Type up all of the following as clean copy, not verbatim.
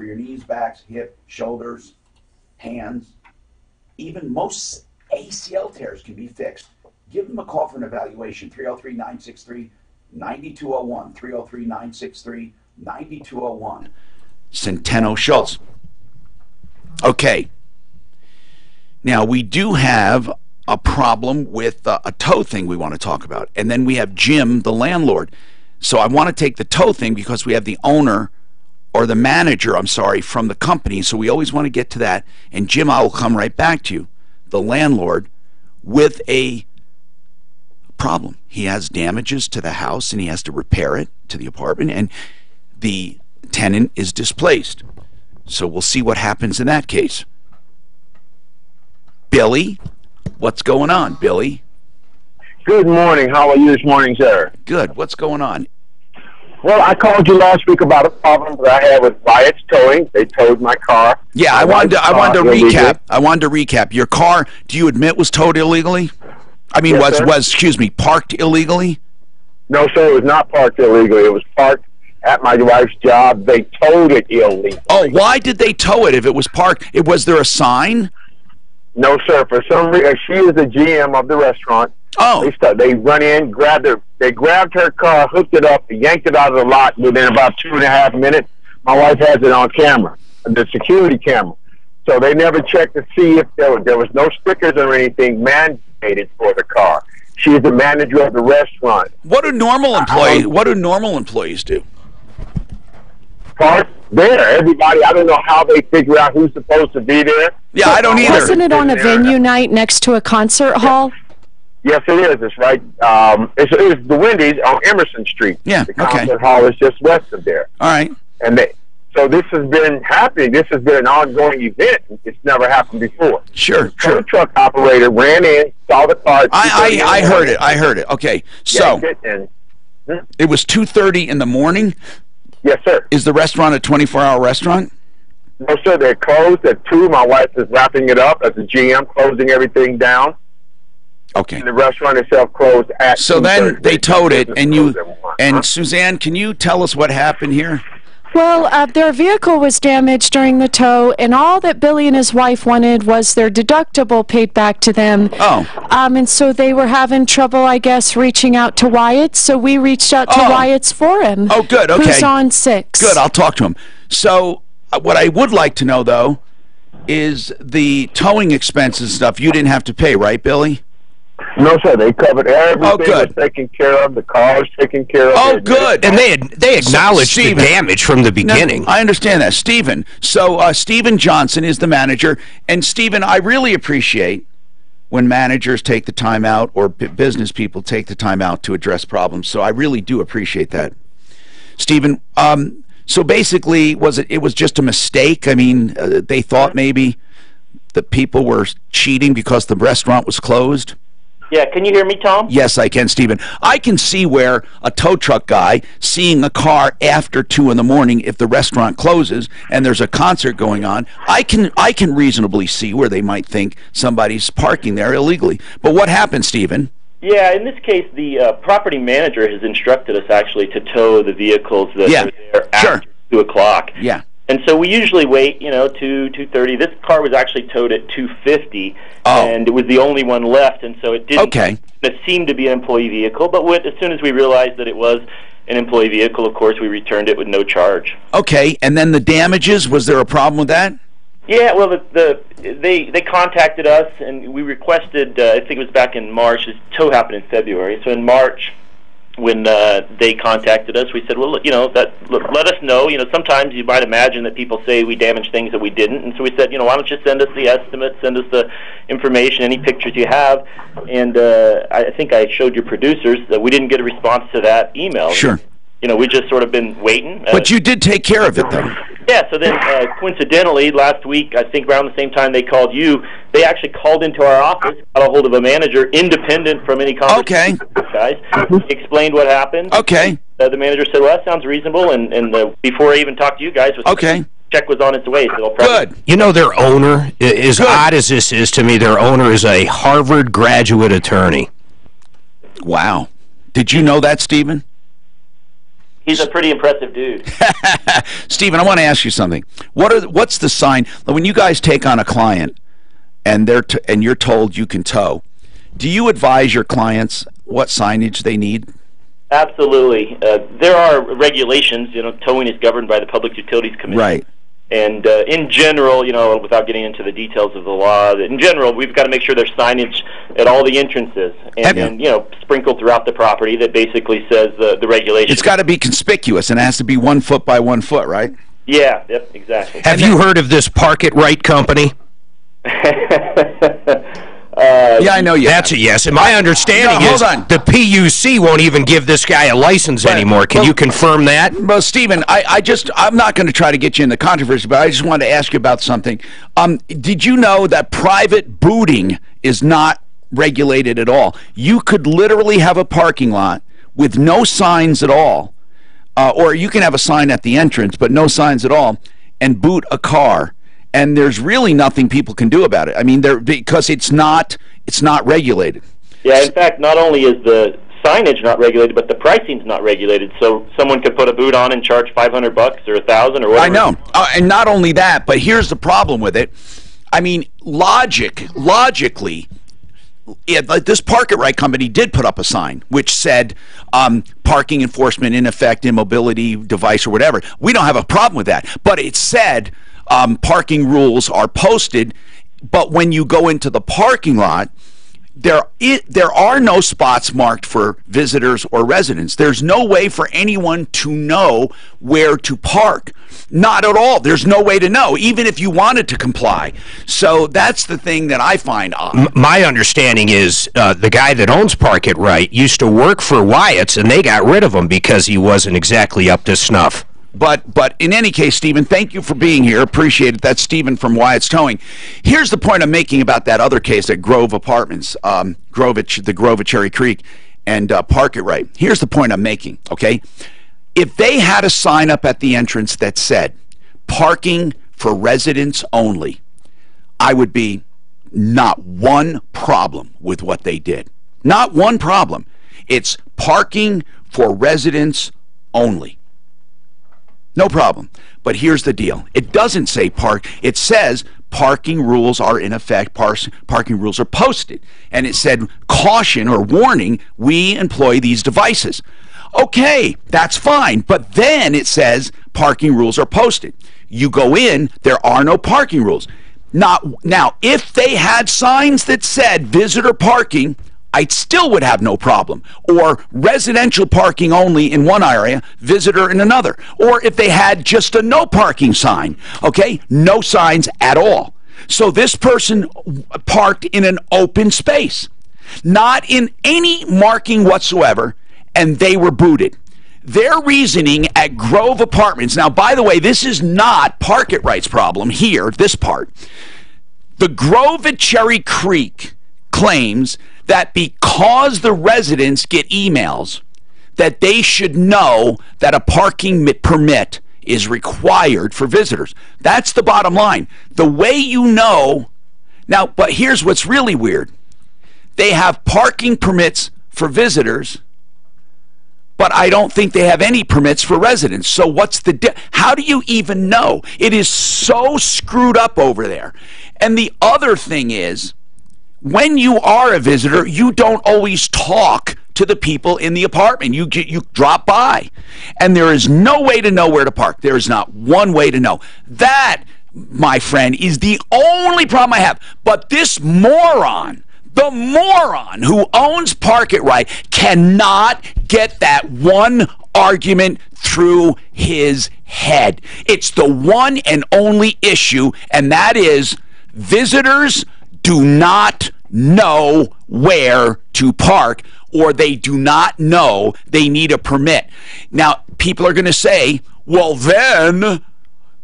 for your knees, backs, hip, shoulders, hands. Even most ACL tears can be fixed. Give them a call for an evaluation, 303-963-9201, 303-963-9201. Centeno Schultz. Okay. Now, we do have a problem with a tow thing we want to talk about. And then we have Jim, the landlord. So I want to take the tow thing because we have the owner or the manager, I'm sorry, from the company. So we always want to get to that. And Jim, I will come right back to you, the landlord, with a problem. He has damages to the house and he has to repair it to the apartment, and the tenant is displaced. So we'll see what happens in that case. Billy, what's going on, Billy? Good morning. How are you this morning, sir? Good. What's going on? Well, I called you last week about a problem that I had with Wyatt's Towing. They towed my car. Yeah, I wanted to recap. I wanted to recap. Your car, do you admit, was towed illegally? I mean, yes, was parked illegally? No, sir, it was not parked illegally. It was parked at my wife's job. They towed it illegally. Oh, why did they tow it if it was parked? Was there a sign? No, sir. For some reason, she is the GM of the restaurant. Oh. They run in, they grabbed her car, hooked it up, yanked it out of the lot within about 2.5 minutes. My wife has it on camera, the security camera. So they never checked to see if there was no stickers or anything mandated for the car. She's the manager of the restaurant. What do normal employees do? Park there. Everybody, I don't know how they figure out who's supposed to be there. Yeah, I don't either. Wasn't it on a venue night next to a concert hall? Yes, it is. It's right. It's the Wendy's on Emerson Street. Yeah, the concert hall is just west of there. All right. And so this has been happening. This has been an ongoing event. It's never happened before. Sure. The truck operator ran in, saw the car. I heard it. I heard it. Okay, so it was 2:30 in the morning. Yes, sir. Is the restaurant a 24-hour restaurant? No, sir. They're closed at 2. My wife is wrapping it up as a GM, closing everything down. Okay. And the restaurant itself closed at 2:30. So then they towed it, and Suzanne, can you tell us what happened here? Well, their vehicle was damaged during the tow, and all that Billy and his wife wanted was their deductible paid back to them. Oh. And so they were having trouble, I guess, reaching out to Wyatt, so we reached out to Wyatt's for him. Oh, good, okay. Who's on 6. Good, I'll talk to him. So what I would like to know, though, is the towing expenses stuff you didn't have to pay, right, Billy? No, sir. They covered everything. Oh, good. Was taken care of. The car was taken care of. Oh, good. And they acknowledged the damage from the beginning. No, I understand that. Stephen. So Stephen Johnson is the manager. And, Stephen, I really appreciate when managers take the time out or business people take the time out to address problems. So I really do appreciate that. Stephen, so basically, it was just a mistake? I mean, they thought maybe the people were cheating because the restaurant was closed? Yeah, can you hear me, Tom? Yes, I can, Stephen. I can see where a tow truck guy seeing a car after 2 in the morning, if the restaurant closes and there's a concert going on, I can reasonably see where they might think somebody's parking there illegally. But what happened, Stephen? Yeah, in this case, the property manager has instructed us actually to tow the vehicles that are there after 2 o'clock. Yeah. And so we usually wait, 2:30. This car was actually towed at 2:50, and it was the only one left, and so it didn't seem to be an employee vehicle. But as soon as we realized that it was an employee vehicle, of course, we returned it with no charge. Okay, and then the damages, was there a problem with that? Yeah, well, they contacted us, and we requested, I think it was back in March. This tow happened in February, so in March, when they contacted us, we said, well, let us know. Sometimes you might imagine that people say we damaged things that we didn't, and so we said, why don't you send us the estimate, send us the information, any pictures you have, and I think I showed your producers that we didn't get a response to that email. Sure. We just sort of been waiting. But you did take care of it, though. Yeah, so then coincidentally, last week, I think around the same time they called you, they actually called into our office, got a hold of a manager, independent from any conversation with these guys. He explained what happened. Okay. The manager said, well, that sounds reasonable, and before I even talked to you guys, check was on its way. So good. Their owner, as odd as this is to me, their owner is a Harvard graduate attorney. Wow. Did you know that, Stephen? He's a pretty impressive dude. Stephen, I want to ask you something. What's the sign when you guys take on a client and and you're told you can tow? Do you advise your clients what signage they need? Absolutely. There are regulations. Towing is governed by the Public Utilities Commission. Right. And in general, without getting into the details of the law, in general, we've got to make sure there's signage at all the entrances and sprinkled throughout the property that basically says the regulations. It's got to be conspicuous, and it has to be 1 foot by 1 foot, right? Yeah, yep, exactly. Have you heard of this Park It Right company? Yeah, I know you. That's a yes. And my understanding is the PUC won't even give this guy a license anymore. Can you confirm that? Well, Stephen, I'm not going to try to get you in the controversy, but I just wanted to ask you about something. Did you know that private booting is not regulated at all? You could literally have a parking lot with no signs at all, or you can have a sign at the entrance, but no signs at all, and boot a car. And there's really nothing people can do about it. I mean, because it's not regulated. Yeah, in fact, not only is the signage not regulated, but the pricing's not regulated. So someone could put a boot on and charge $500 or $1,000 or whatever. I know, and not only that, but here's the problem with it. I mean, logically, this Park It Right company did put up a sign which said parking enforcement in effect, immobility device or whatever. We don't have a problem with that, but it said parking rules are posted, but when you go into the parking lot, there are no spots marked for visitors or residents. There's no way for anyone to know where to park. Not at all. There's no way to know, even if you wanted to comply. So that's the thing that I find odd. My understanding is the guy that owns Park It Right used to work for Wyatt's, and they got rid of him because he wasn't exactly up to snuff. But in any case, Stephen, thank you for being here. Appreciate it. That's Stephen from Wyatt's Towing. Here's the point I'm making about that other case at Grove Apartments, the Grove at Cherry Creek, and Park It Right. Here's the point I'm making, okay? If they had a sign up at the entrance that said, parking for residents only, I would be not one problem with what they did. Not one problem. It's parking for residents only. No problem. But here's the deal. It doesn't say park. It says parking rules are in effect. Parking rules are posted. And it said caution or warning, we employ these devices. Okay, that's fine. But then it says parking rules are posted. You go in, there are no parking rules. Now, if they had signs that said visitor parking, I still would have no problem. Or residential parking only in one area, visitor in another. Or if they had just a no parking sign, okay? No signs at all. So this person parked in an open space, not in any marking whatsoever, and they were booted. Their reasoning at Grove Apartments, now, by the way, this is not Park It Right's problem here, this part. The Grove at Cherry Creek claims that because the residents get emails, that they should know that a parking permit is required for visitors. That's the bottom line. The way you know, now, but here's what's really weird. They have parking permits for visitors, but I don't think they have any permits for residents. So what's how do you even know? It is so screwed up over there. And the other thing is, when you are a visitor, you don't always talk to the people in the apartment. You drop by, and there is no way to know where to park. There is not one way to know. That, my friend, is the only problem I have. But this moron, the moron who owns Park It Right, cannot get that one argument through his head. It's the one and only issue, and that is visitors do not know where to park, or they do not know they need a permit. Now, people are going to say, well, then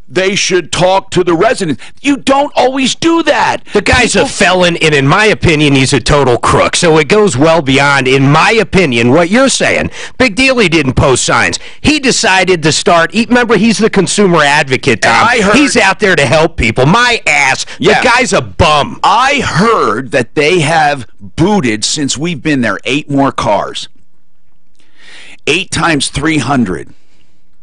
they should talk to the residents. You don't always do that. The guy's a felon, and in my opinion, he's a total crook. So it goes well beyond, in my opinion, what you're saying. Big deal he didn't post signs. He decided to start. Remember, he's the consumer advocate, Tom. He's out there to help people. My ass. Yeah. The guy's a bum. I heard that they have booted, since we've been there, 8 more cars. 8 times 300.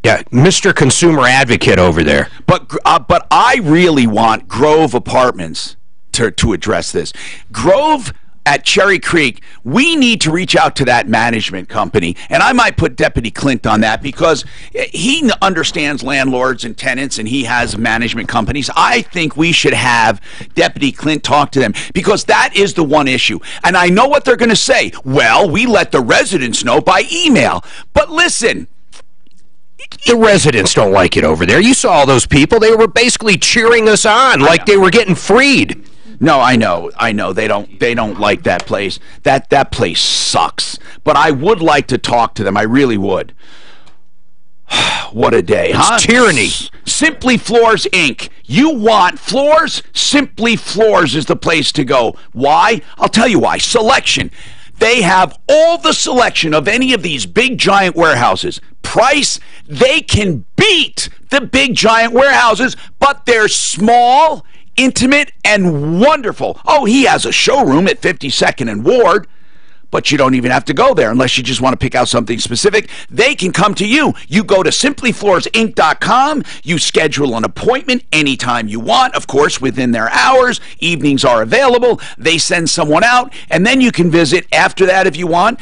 Yeah, Mr. Consumer Advocate over there. But I really want Grove Apartments to address this. Grove at Cherry Creek, we need to reach out to that management company, and I might put Deputy Clint on that because he understands landlords and tenants, and he has management companies. I think we should have Deputy Clint talk to them because that is the one issue. And I know what they're going to say. Well, we let the residents know by email. But listen, the residents don't like it over there. You saw all those people. They were basically cheering us on like they were getting freed. No, I know. They don't like that place. That place sucks. But I would like to talk to them. I really would. What a day, huh? It's tyranny. Simply Floors, Inc. You want floors? Simply Floors is the place to go. Why? I'll tell you why. Selection. They have all the selection of any of these big giant warehouses. Price, they can beat the big giant warehouses, but they're small, intimate, and wonderful. Oh, he has a showroom at 52nd and Ward, but you don't even have to go there unless you just want to pick out something specific. They can come to you. You go to simplyfloorsinc.com. You schedule an appointment anytime you want, of course, within their hours. Evenings are available. They send someone out, and then you can visit after that if you want.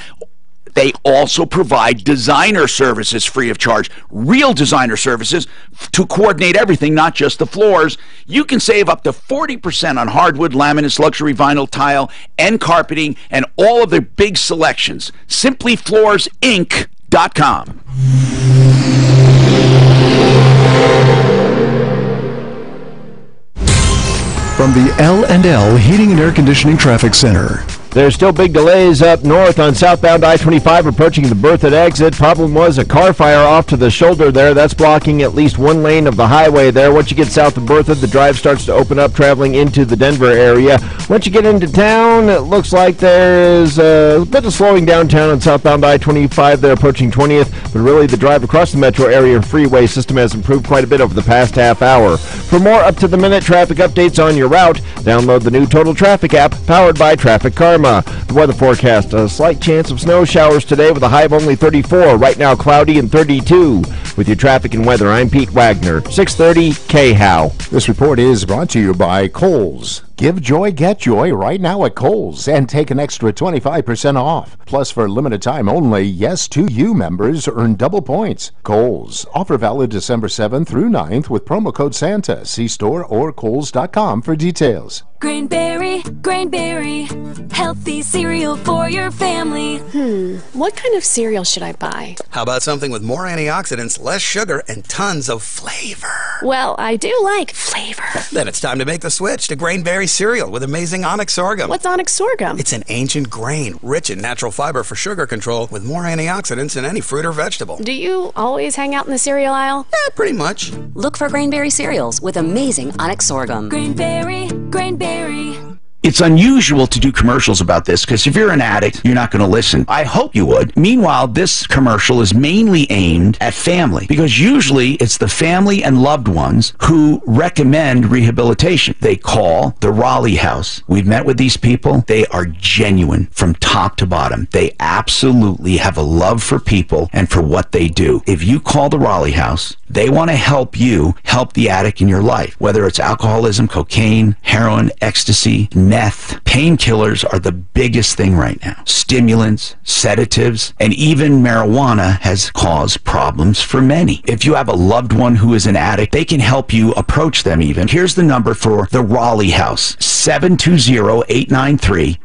They also provide designer services free of charge, real designer services to coordinate everything, not just the floors. You can save up to 40% on hardwood, laminates, luxury vinyl, tile, and carpeting, and all of their big selections. SimplyFloorsInc.com. From the L&L Heating and Air Conditioning Traffic Center. There's still big delays up north on southbound I-25 approaching the Berthoud exit. Problem was a car fire off to the shoulder there. That's blocking at least one lane of the highway there. Once you get south of Berthoud, the drive starts to open up traveling into the Denver area. Once you get into town, it looks like there's a bit of slowing downtown on southbound I-25 there approaching 20th. But really, the drive across the metro area freeway system has improved quite a bit over the past half hour. For more up-to-the-minute traffic updates on your route, download the new Total Traffic app powered by Traffic Karma. The weather forecast, a slight chance of snow showers today with a high of only 34. Right now, cloudy and 32. With your traffic and weather, I'm Pete Wagner, 630 KHOW. This report is brought to you by Kohl's. Give joy, get joy right now at Kohl's and take an extra 25% off. Plus, for limited time only, Yes to You members earn double points. Kohl's. Offer valid December 7th through 9th with promo code SANTA. See store or Kohl's.com for details. Grainberry, healthy cereal for your family. What kind of cereal should I buy? How about something with more antioxidants, less sugar, and tons of flavor? Well, I do like flavor. Then it's time to make the switch to Grainberry cereal with amazing onyx sorghum. What's onyx sorghum? It's an ancient grain, rich in natural fiber for sugar control, with more antioxidants than any fruit or vegetable. Do you always hang out in the cereal aisle? Yeah, pretty much. Look for Grainberry cereals with amazing onyx sorghum. Grainberry. It's unusual to do commercials about this because if you're an addict, you're not going to listen. I hope you would. Meanwhile, this commercial is mainly aimed at family because usually it's the family and loved ones who recommend rehabilitation. They call the Raleigh House. We've met with these people. They are genuine from top to bottom. They absolutely have a love for people and for what they do. If you call the Raleigh House, they want to help you help the addict in your life, whether it's alcoholism, cocaine, heroin, ecstasy, meth. Painkillers are the biggest thing right now. Stimulants, sedatives, and even marijuana has caused problems for many. If you have a loved one who is an addict, they can help you approach them even. Here's the number for the Raleigh House, 720-893-5559,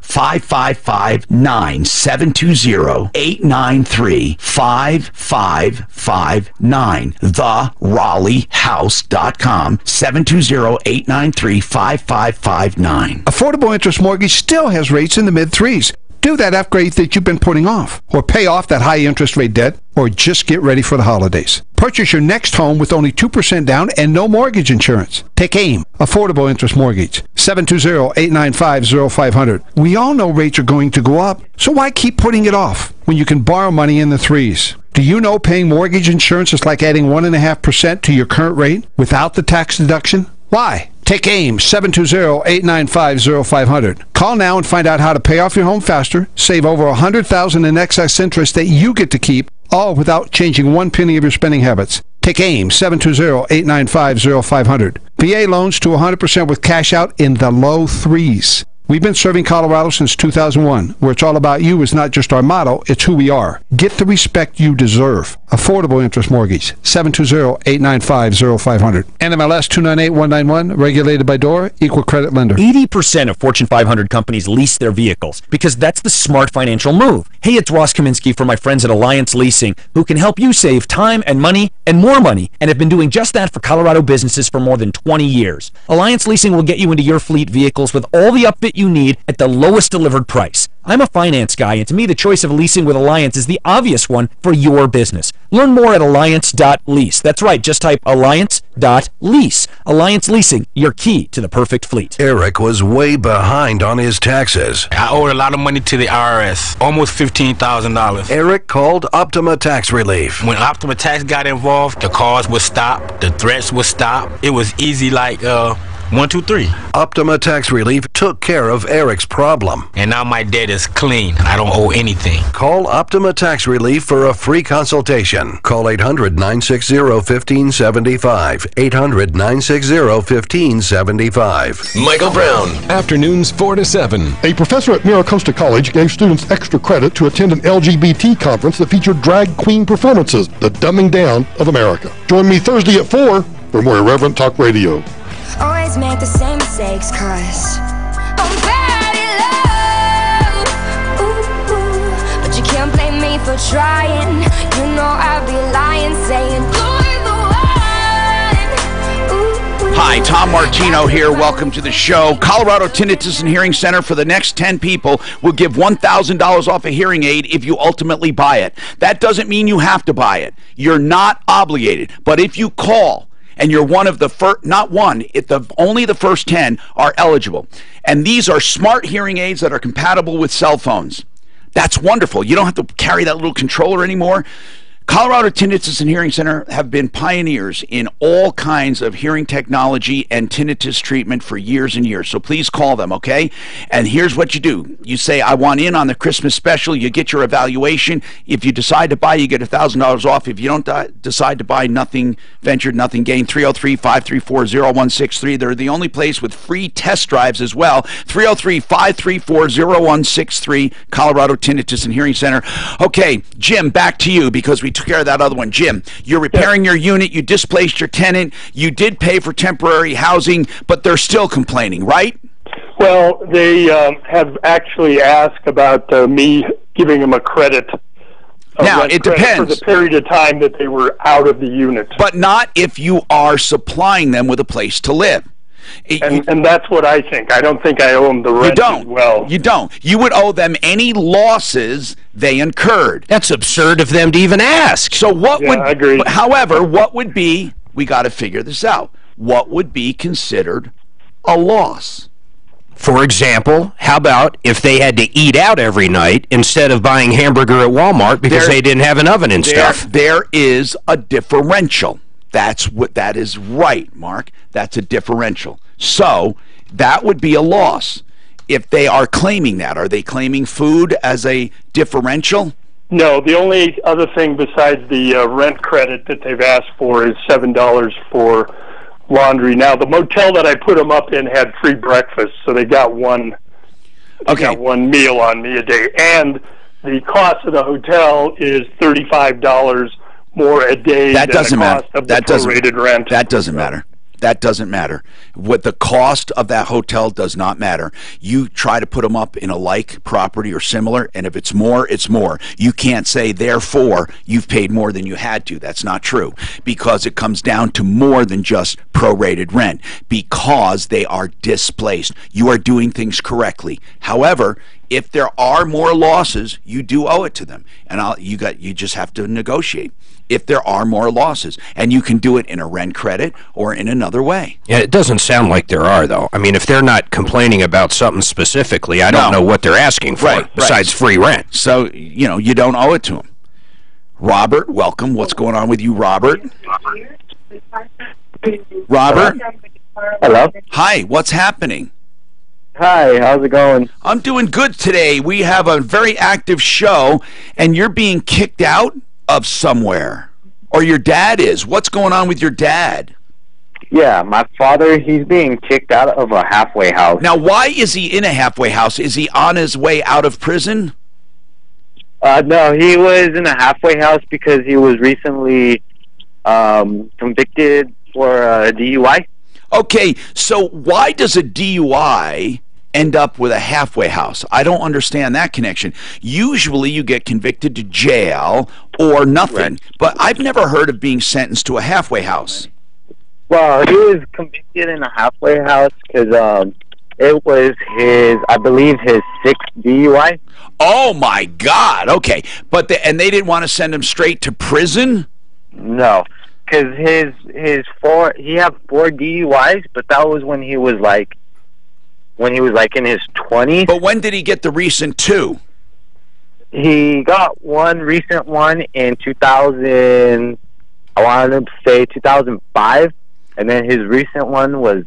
720-893-5559, TheRaleighHouse.com, 720-893-5559. Affordable interest mortgage still has rates in the mid-threes. Do that upgrade that you've been putting off, or pay off that high interest rate debt, or just get ready for the holidays. Purchase your next home with only 2% down and no mortgage insurance. Take AIM, Affordable Interest Mortgage, 720-895-0500. We all know rates are going to go up, so why keep putting it off when you can borrow money in the threes? Do you know paying mortgage insurance is like adding 1.5% to your current rate without the tax deduction? Why? Take AIM, 720-895-0500. Call now and find out how to pay off your home faster, save over $100,000 in excess interest that you get to keep, all without changing one penny of your spending habits. Take AIM, 720-895-0500. VA loans to 100% with cash out in the low threes. We've been serving Colorado since 2001. Where it's all about you is not just our motto, it's who we are. Get the respect you deserve. Affordable interest mortgage, 720-895-0500. NMLS 298191, regulated by DORA, equal credit lender. 80% of Fortune 500 companies lease their vehicles because that's the smart financial move. Hey, it's Ross Kaminsky from my friends at Alliance Leasing, who can help you save time and money and more money, and have been doing just that for Colorado businesses for more than 20 years. Alliance Leasing will get you into your fleet vehicles with all the upfit you need at the lowest delivered price. I'm a finance guy, and to me, the choice of leasing with Alliance is the obvious one for your business. Learn more at alliance.lease. That's right, just type alliance.lease. Alliance Leasing, your key to the perfect fleet. Eric was way behind on his taxes. I owed a lot of money to the IRS, almost $15,000. Eric called Optima Tax Relief. When Optima Tax got involved, the calls would stop, the threats would stop. It was easy like 1, 2, 3. Optima Tax Relief took care of Eric's problem. And now my debt is clean. I don't owe anything. Call Optima Tax Relief for a free consultation. Call 800-960-1575. 800-960-1575. Michael Brown. Afternoons 4 to 7. A professor at Miracosta College gave students extra credit to attend an LGBT conference that featured drag queen performances, the dumbing down of America. Join me Thursday at 4 for more Irreverent Talk Radio. Always make the same mistakes, cause I'm bad in love. Ooh, but you can't blame me for trying. You know I'd be lying, saying you're the one. Ooh. Hi, Tom Martino here. Welcome to the show. Colorado Tinnitus and Hearing Center, for the next 10 people, will give $1,000 off a hearing aid if you ultimately buy it. That doesn't mean you have to buy it. You're not obligated. But if you call, and you're one of the first, not one, only the first 10 are eligible. And these are smart hearing aids that are compatible with cell phones. That's wonderful. You don't have to carry that little controller anymore. Colorado Tinnitus and Hearing Center have been pioneers in all kinds of hearing technology and tinnitus treatment for years and years. So please call them, okay? And here's what you do. You say, I want in on the Christmas special. You get your evaluation. If you decide to buy, you get $1,000 off. If you don't decide to buy, nothing ventured, nothing gained. 303-534-0163. They're the only place with free test drives as well. 303-534-0163, Colorado Tinnitus and Hearing Center. Okay, Jim, back to you, because we took care of that other one. Jim, you're repairing your unit, you displaced your tenant, you did pay for temporary housing, but they're still complaining, right? Well, they have actually asked about me giving them a credit. Now, it depends. For the period of time that they were out of the unit. But not if you are supplying them with a place to live. And that's what I think. I don't think I owe them the rent. You don't. As well. You don't. You would owe them any losses they incurred. That's absurd of them to even ask. So what would? I agree. However, what would be? We got to figure this out. What would be considered a loss? For example, how about if they had to eat out every night instead of buying hamburger at Walmart because they didn't have an oven and stuff? There is a differential. That is right, Mark. That's a differential. So that would be a loss. If they are claiming that, are they claiming food as a differential? No, the only other thing besides the rent credit that they've asked for is $7 for laundry. Now, the motel that I put them up in had free breakfast, so they got one meal on me a day. And the cost of the hotel is $35 more a day than the cost of the prorated rent. That doesn't matter. That doesn't matter. What the cost of that hotel does not matter. You try to put them up in a like property or similar, and if it's more, it's more. You can't say, therefore, you've paid more than you had to. That's not true, because it comes down to more than just prorated rent, because they are displaced. You are doing things correctly. However, if there are more losses, you do owe it to them, and you just have to negotiate. If there are more losses, and you can do it in a rent credit or in another way. Yeah, it doesn't sound like there are, though. I mean, if they're not complaining about something specifically, I don't know what they're asking for besides free rent. So, you don't owe it to them. Robert, welcome. What's going on with you, Robert? Robert? Hello? Hi, what's happening? Hi, how's it going? I'm doing good today. We have a very active show, and you're being kicked out of somewhere. Or your dad is. What's going on with your dad? Yeah, my father, he's being kicked out of a halfway house. Now, why is he in a halfway house? Is he on his way out of prison? No, he was in a halfway house because he was recently convicted for a DUI. Okay, so why does a DUI end up with a halfway house? I don't understand that connection. Usually you get convicted to jail or nothing, right. But I've never heard of being sentenced to a halfway house. Well, he was convicted in a halfway house because it was I believe, his 6th DUI. Oh my God! Okay, but and they didn't want to send him straight to prison. No, because he had 4 DUIs, but that was when he was like in his 20s. But when did he get the recent 2? He got one recent one in 2000. I wanted to say 2005, and then his recent one was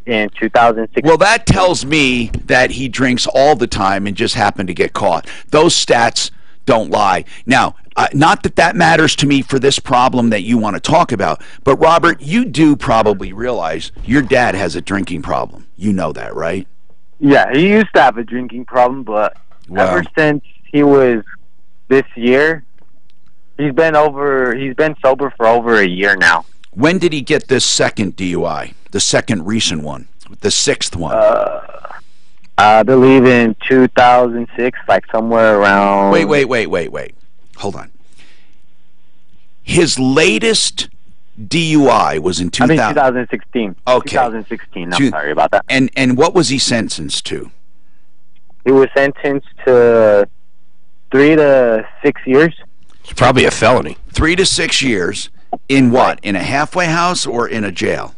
in 2006. Well, that tells me that he drinks all the time and just happened to get caught. Those stats don't lie. Now, not that that matters to me for this problem that you want to talk about, but Robert, you do probably realize your dad has a drinking problem. You know that, right? Yeah, he used to have a drinking problem, but ever since he was this year, he's been sober for over a year now. When did he get this second DUI? The second recent one? The 6th one? I believe in 2006, like somewhere around... Wait. Hold on. His latest DUI was in 2016. Okay. 2016, I'm sorry about that. And what was he sentenced to? He was sentenced to 3 to 6 years. It's probably a felony. 3 to 6 years. In what? In a halfway house or in a jail?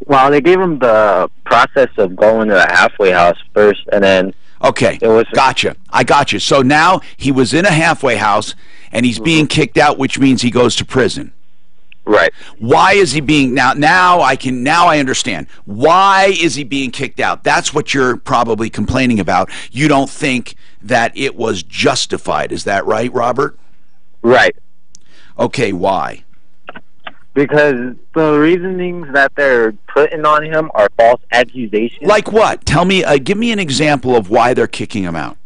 Well, they gave him the process of going to a halfway house first, and then... Okay, gotcha. I got you. So now he was in a halfway house, and he's being kicked out, which means he goes to prison. Right. Why is he being... Now I understand. Why is he being kicked out? That's what you're probably complaining about. You don't think that it was justified. Is that right, Robert? Right. Okay, why? Because the reasonings that they're putting on him are false accusations. Like what? Tell me, give me an example of why they're kicking him out.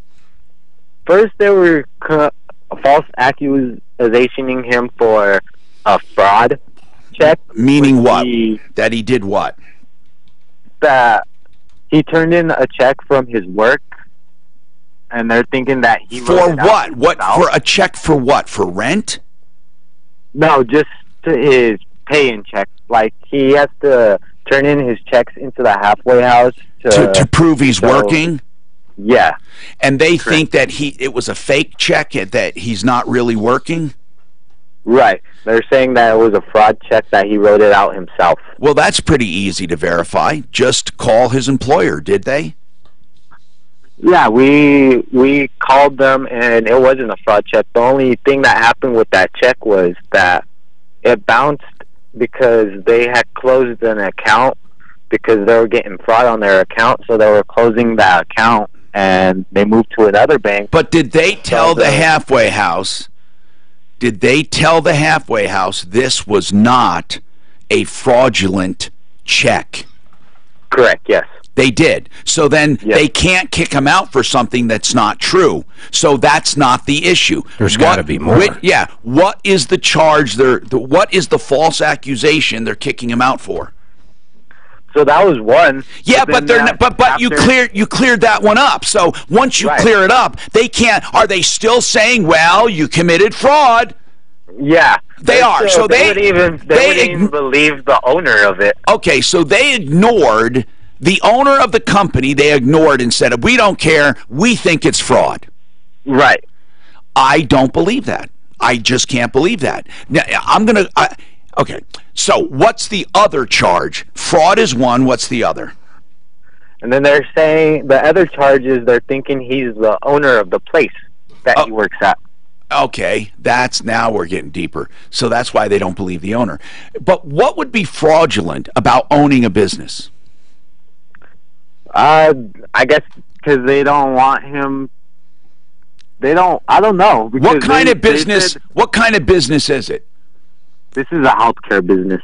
First, they were false accusationing him for a fraud check. Meaning what? That he did what? That he turned in a check from his work, and they're thinking that he... For what? What? For a check for what? For rent? No, just to his pay-in check. Like, he has to turn in his checks into the halfway house to prove he's working? Yeah. And they think that it was a fake check, that he's not really working? Right. They're saying that it was a fraud check, that he wrote it out himself. Well, that's pretty easy to verify. Just call his employer, did they? Yeah, we called them, and it wasn't a fraud check. The only thing that happened with that check was that it bounced because they had closed an account because they were getting fraud on their account, so they were closing that account, and they moved to another bank. But did they tell the halfway house, this was not a fraudulent check? Correct, yes. They did. So then they can't kick him out for something that's not true. So that's not the issue. There's got to be more. What is the charge? What is the false accusation they're kicking him out for? So that was one. Yeah, but you cleared that one up. So once you clear it up, they can't. Are they still saying, well, you committed fraud? Yeah, they are. So they wouldn't even believe the owner of it. Okay, so they ignored the owner of the company. They ignored and said, we don't care. We think it's fraud. Right. I don't believe that. I just can't believe that. Now, okay, so what's the other charge? Fraud is one. What's the other? And then they're saying the other charge is they're thinking he's the owner of the place that he works at. Okay, now we're getting deeper. So that's why they don't believe the owner. But what would be fraudulent about owning a business? I guess because they don't want him. They don't. I don't know. What kind of business? What kind of business is it? This is a healthcare business.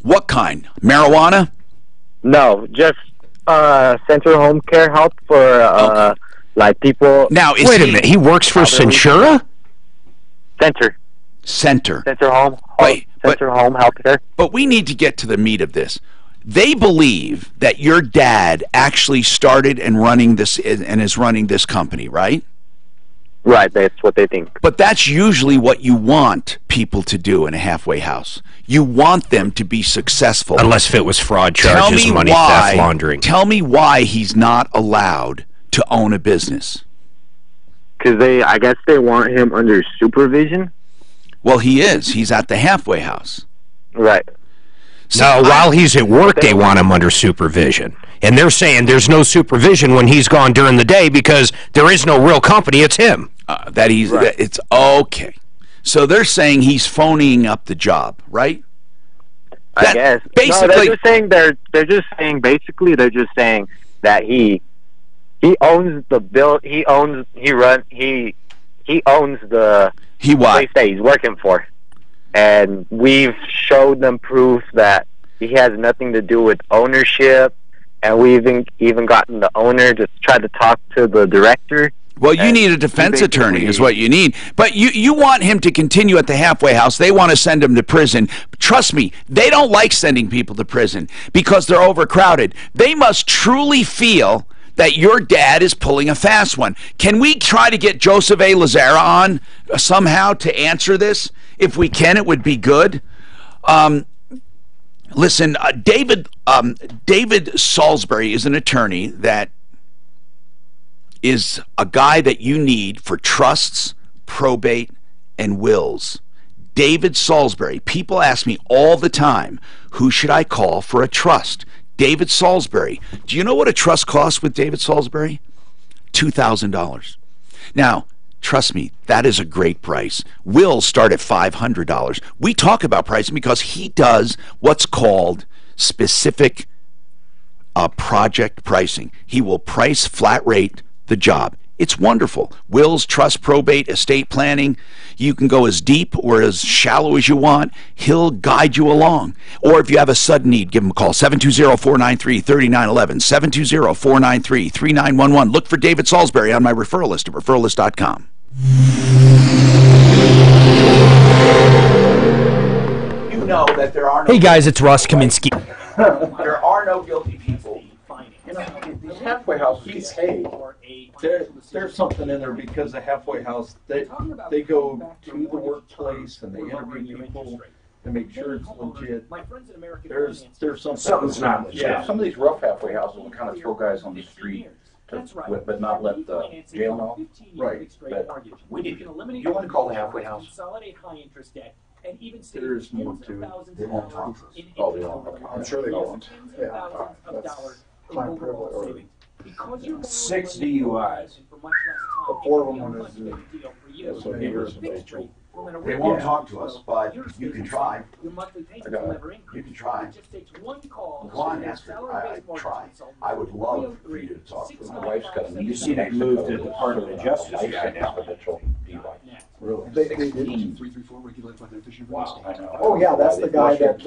What kind? Marijuana? No, just center home care help for like people. Now, wait a minute. He works for Centura? Center home. Wait, center home healthcare. But we need to get to the meat of this. They believe that your dad actually started and is running this company, right? Right, that's what they think. But that's usually what you want people to do in a halfway house. You want them to be successful. Unless if it was fraud charges, money theft, laundering. Tell me why he's not allowed to own a business. Because I guess they want him under supervision. Well, he is. He's at the halfway house. Right. So while he's at work, they want him under supervision. And they're saying there's no supervision when he's gone during the day because there is no real company, it's him. It's okay. So they're saying he's phoning up the job, right? I guess. Basically, no, they're just saying that he owns the bill. He owns the place that he's working for, and we've showed them proof that he has nothing to do with ownership, and we've even gotten the owner to try to talk to the director. Well, you need a defense attorney is what you need. But you want him to continue at the halfway house. They want to send him to prison. Trust me, they don't like sending people to prison because they're overcrowded. They must truly feel that your dad is pulling a fast one. Can we try to get Joseph A. Lazara on somehow to answer this? If we can, it would be good. Listen, David Salisbury is an attorney that is a guy that you need for trusts, probate, and wills. David Salisbury. People ask me all the time, who should I call for a trust? David Salisbury. Do you know what a trust costs with David Salisbury? $2,000. Now, trust me, that is a great price. Wills start at $500. We talk about pricing because he does what's called specific project pricing. He will price flat rate the job. It's wonderful. Wills, trust, probate, estate planning. You can go as deep or as shallow as you want. He'll guide you along. Or if you have a sudden need, give him a call. 720-493-3911. 720-493-3911. Look for David Salisbury on my referral list at referralist.com. You know that there are no... Hey guys, it's Ross Kaminsky. There are no guilty people. These halfway houses, hey, there's something in there because the halfway house, they go to the workplace and they interview people to make sure it's legit. There's something's not legit. Yeah. Some of these rough halfway houses will kind of throw guys on the street, but not let the jail know. Right. But you want to call the halfway house? There's more to it. They won't talk to us. Oh, they won't. Okay. I'm sure they won't. Yeah. Crime privilege. 6 DUIs. The 4 of them is so they won't talk to us, but you can try. You can try. Go on, ask her. I try. I would love for you to talk to her. My wife's got a... You see, they moved to the Department of Justice guy now. Really? They did. 334 regulated by beneficiary. Wow. Oh, yeah, that's the guy that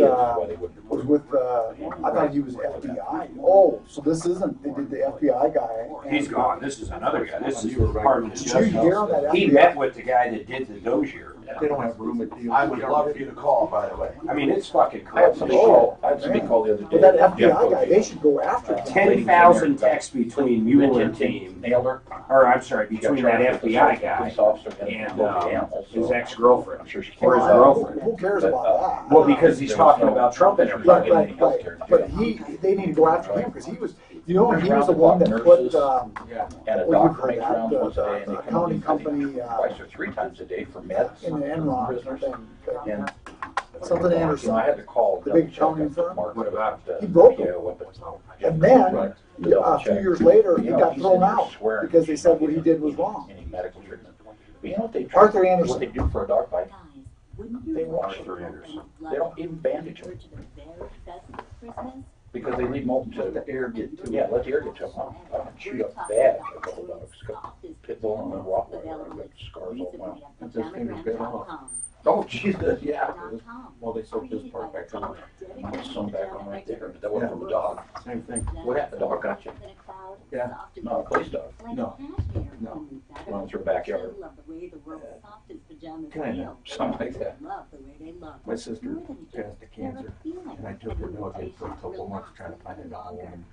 was with, I thought he was FBI. Oh, so this isn't, they did the FBI guy. He's gone. This is another guy. This is Department of Justice. Did you hear on that FBI? He met with the guy that did the Dozier. They don't have room at the... I would love for you to call, by the way. I mean, it's fucking crazy. I had somebody call the other day. But that FBI guy, they should go after him. 10,000 texts between Mueller and team. Or, I'm sorry, between that FBI guy and his ex-girlfriend. Or his girlfriend. Who cares about that? Well, because he's talking about Trump and everything. Right. But they need to go after him because he was... You know, he was the one that put, the accounting company, twice or 3 times a day for meds. In the Enron thing. Something Anderson. I had to call the big accounting firm. What about he broke it. And then, a few years later, he got thrown out because they said what he did was wrong. Arthur Anderson. What they do for a dog bite? They wash their ears. They don't even bandage them. Because they leave them open to let the air get to them. Yeah, let the air get to them. I'll chew up bad a couple dogs. pit bull and a Rottweiler. I've got scars all my. That's his finger bit off. Oh, Jesus, yeah. Well, they soaked this part back on. My son back on right there. But that wasn't from the dog. Same thing. What happened? The dog got you? Yeah. Not a police dog. No. No. Runs through her backyard. Kind of. Something like that. My sister passed to cancer, and I took her dog in for a couple of months trying to find a home. And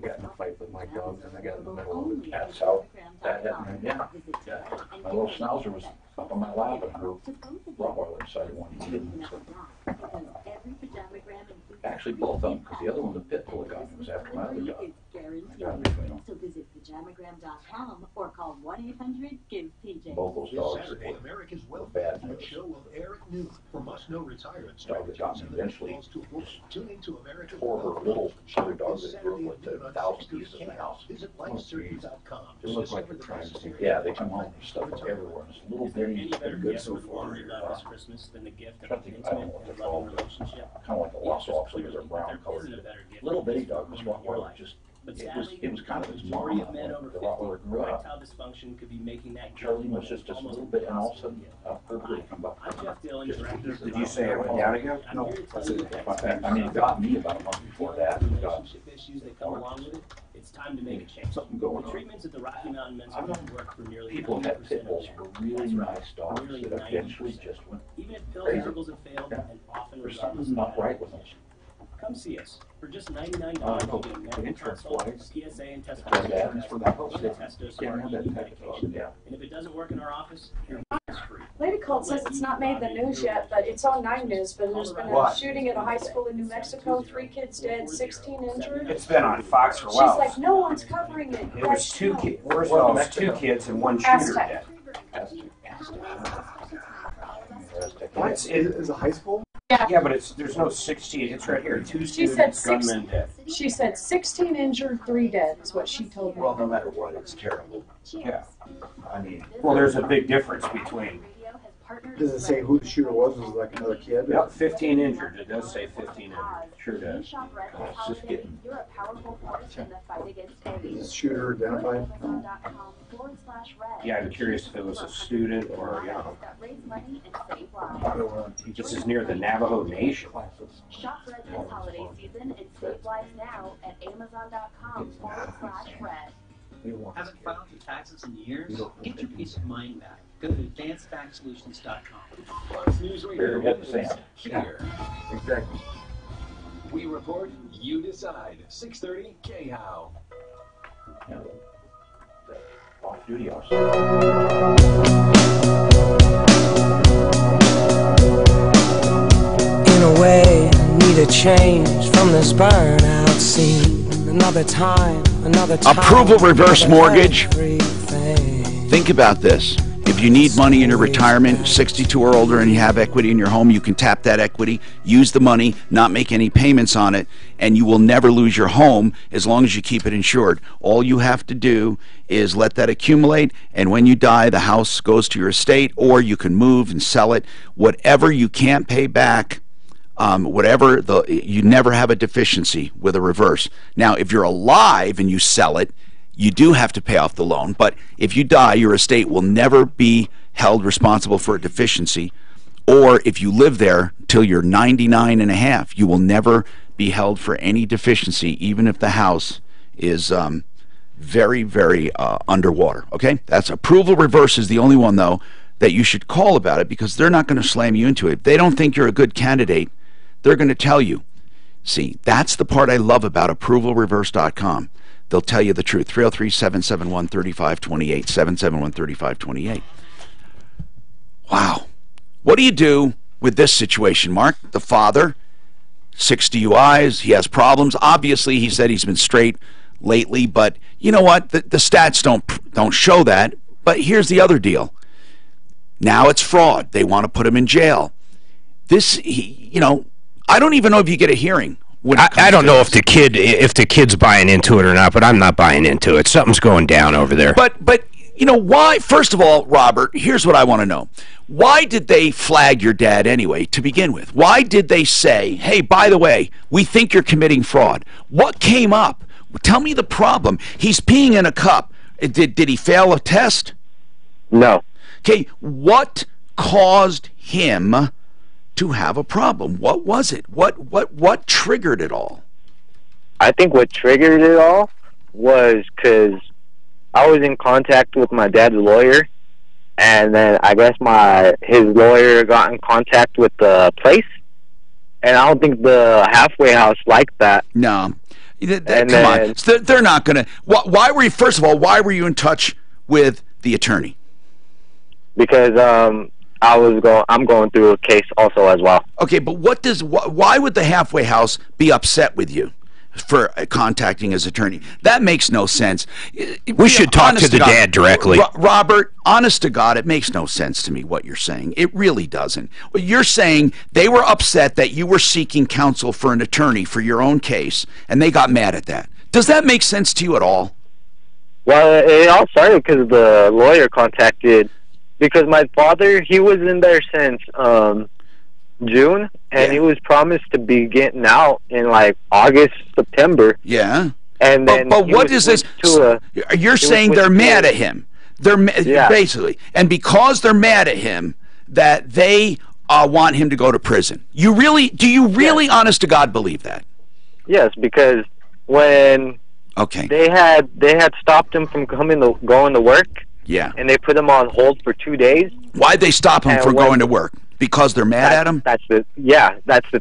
got in a fight with my dogs, and I got in the middle of it. That's how that happened. Yeah. My little schnauzer was up on my lap, and her Rottweiler decided one he didn't. So. Actually, both of them, because the other one, the pit bull, got me. It was after my other dog. So visit pajamagram.com or call 1-800-GIVE-PJ. Both those dogs are America's bad the news. show of Eric Newman for Must Know Retirement Dog that got me eventually Tune into America's tore her little other dog that grew up with 1,000 pieces in the house. Visit lifesurgery.com. It looks like they're trying to see. Yeah, they come home, there's stuff everywhere. It's little bitty, they're good so far. Christmas than the gift I don't know what they're called. Kind of like the lost dogs, because they're brown colored. Little bitty dog was Rottweiler, just it was kind of his mom. The Rottweiler grew up. Dysfunction could be making that Charlene was just a little bit, and all of a sudden, her bit come up. Did you say it went down again? No. I mean, it got me about a month before that. It got issues that come along with it. It's time to make a change. Something going on. Treatments at the Rocky Mountain Men's Health work for nearly people had pit bulls were really nice dogs that eventually just went even if pill crazy. articles have failed, and often There's something not right with them. Come see us. For just $99, you get a medical insurance consult, wise, PSA, and test for that whole and a test dose of can't our have that ED type of dog. medication. Yeah. And if it doesn't work in our office, your is free. Lady called says it's not made the news yet, but it's on 9 News. But there's been a shooting at a high school in New Mexico. 3 kids dead, 16 injured. It's been on Fox for a while. She's like, no one's covering it. It was 2 kids. Well, it was 2 kids and 1 shooter dead. What? Is a high school? Yeah, but there's no 16. It's right here. 2 She students, said gunmen dead. She said 16 injured, 3 dead is what she told me. Well, no matter what, it's terrible. Yeah. I mean, well, there's a big difference between. Does it say who the shooter was? Was it like another kid? Yep, 15 injured. It does say 15 injured. Sure does. It's just getting. Is the shooter identified? Yeah, I'm curious if it was a student or, you know. This is near the Navajo Nation. Shop Red this holiday season and save lives now at Amazon.com/red. Haven't filed your taxes in years? Get your peace of mind back. Go to advancedtaxsolutions.com. Fox News Radio here. Exactly. We report, you decide. 630 KHOW. Yeah, off-duty hours. In a way, I need a change from this burnout scene. Another time. Approval reverse mortgage. Think about this. If you need money in your retirement, 62 or older, and you have equity in your home, you can tap that equity, use the money, not make any payments on it, and you will never lose your home as long as you keep it insured. All you have to do is let that accumulate, and when you die, the house goes to your estate, or you can move and sell it. Whatever you can't pay back, you never have a deficiency with a reverse. Now, if you're alive and you sell it, you do have to pay off the loan, but if you die, your estate will never be held responsible for a deficiency. Or if you live there till you're 99 and a half, you will never be held for any deficiency, even if the house is very, very underwater. Okay? That's approval reverse is the only one, though, that you should call about it, because they're not going to slam you into it. If they don't think you're a good candidate, they're going to tell you. See, that's the part I love about approvalreverse.com. They'll tell you the truth. 303-771-3528, 771-3528. Wow. What do you do with this situation, Mark? The father, 6 DUIs, he has problems. Obviously, he said he's been straight lately, but you know what? The stats don't show that. But here's the other deal. Now it's fraud. They want to put him in jail. I don't even know if you get a hearing. I don't know if the kid's buying into it or not, but I'm not buying into it. Something's going down over there. But why? First of all, Robert, here's what I want to know. Why did they flag your dad anyway to begin with? Why did they say, hey, by the way, we think you're committing fraud? What came up? Tell me the problem. He's peeing in a cup. Did he fail a test? No. Okay, what caused him to have a problem? What was it? What triggered it all? I think what triggered it all was because I was in contact with my dad's lawyer, and then I guess his lawyer got in contact with the place, and I don't think the halfway house liked that. No. Come on. They're not going to... Why were you, first of all, why were you in touch with the attorney? Because I'm going through a case also as well. Okay, but why would the halfway house be upset with you for contacting his attorney? That makes no sense. We should talk to the dad directly. Robert, honest to God, it makes no sense to me what you're saying. It really doesn't. You're saying they were upset that you were seeking counsel for an attorney for your own case, and they got mad at that. Does that make sense to you at all? Well, it all started because the lawyer contacted... Because my father, he was in there since June, and he was promised to be getting out in like August, September. Yeah. And then, but what is this? You're saying they're mad at him. They're basically, and because they're mad at him, that they want him to go to prison. Do you really, honest to God, believe that? Yes, because when they had stopped him from going to work. Yeah. And they put him on hold for 2 days. Why'd they stop him from going to work? Because they're mad at him? That's the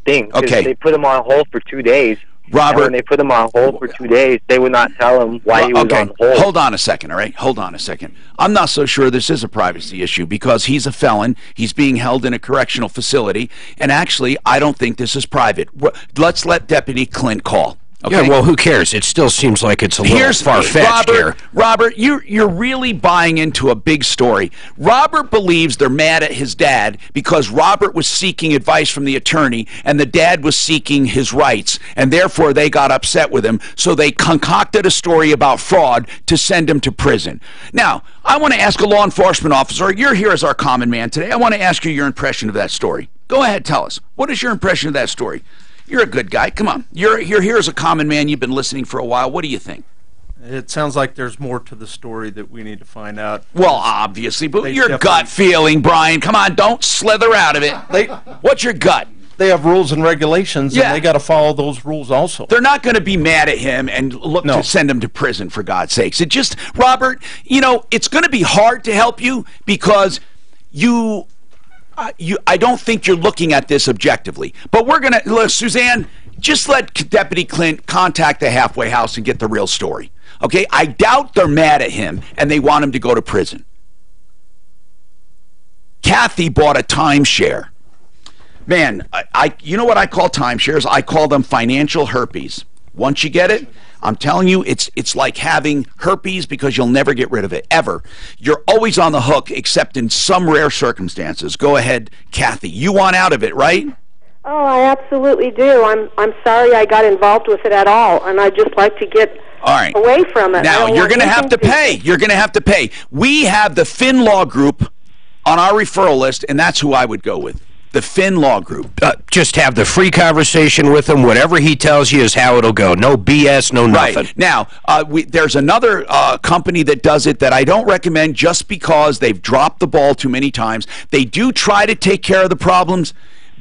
thing. Okay. They put him on hold for 2 days. Robert. And when they put him on hold for 2 days, they would not tell him why he was on hold. Hold on a second, all right? Hold on a second. I'm not so sure this is a privacy issue because he's a felon. He's being held in a correctional facility. And actually, I don't think this is private. Let's let Deputy Clint call. Okay. Yeah, well, who cares? It still seems like it's a little far-fetched here. Robert, you're really buying into a big story. Robert believes they're mad at his dad because Robert was seeking advice from the attorney and the dad was seeking his rights, and therefore they got upset with him, so they concocted a story about fraud to send him to prison. Now, I want to ask a law enforcement officer, you're here as our common man today, I want to ask you your impression of that story. Go ahead, tell us. What is your impression of that story? You're a good guy. Come on. You're here as a common man. You've been listening for a while. What do you think? It sounds like there's more to the story that we need to find out. Well, obviously, but your gut feeling, Brian. Come on, don't slither out of it. What's your gut? They have rules and regulations, and they got to follow those rules also. They're not going to be mad at him and look to send him to prison, for God's sakes. It just, Robert, it's going to be hard to help you because I don't think you're looking at this objectively. But we're going to, look, Suzanne, just let Deputy Clint contact the halfway house and get the real story. Okay? I doubt they're mad at him and they want him to go to prison. Kathy bought a timeshare. Man, you know what I call timeshares? I call them financial herpes. Once you get it, I'm telling you, it's like having herpes because you'll never get rid of it, ever. You're always on the hook, except in some rare circumstances. Go ahead, Kathy. You want out of it, right? Oh, I absolutely do. I'm sorry I got involved with it at all, and I'd just like to get away from it. Now, you're going to have to pay. You're going to have to pay. We have the Finn Law Group on our referral list, and that's who I would go with. The Finn Law Group. Just have the free conversation with him. Whatever he tells you is how it'll go. No BS, no nothing. Right. Now, there's another company that does it that I don't recommend just because they've dropped the ball too many times. They do try to take care of the problems,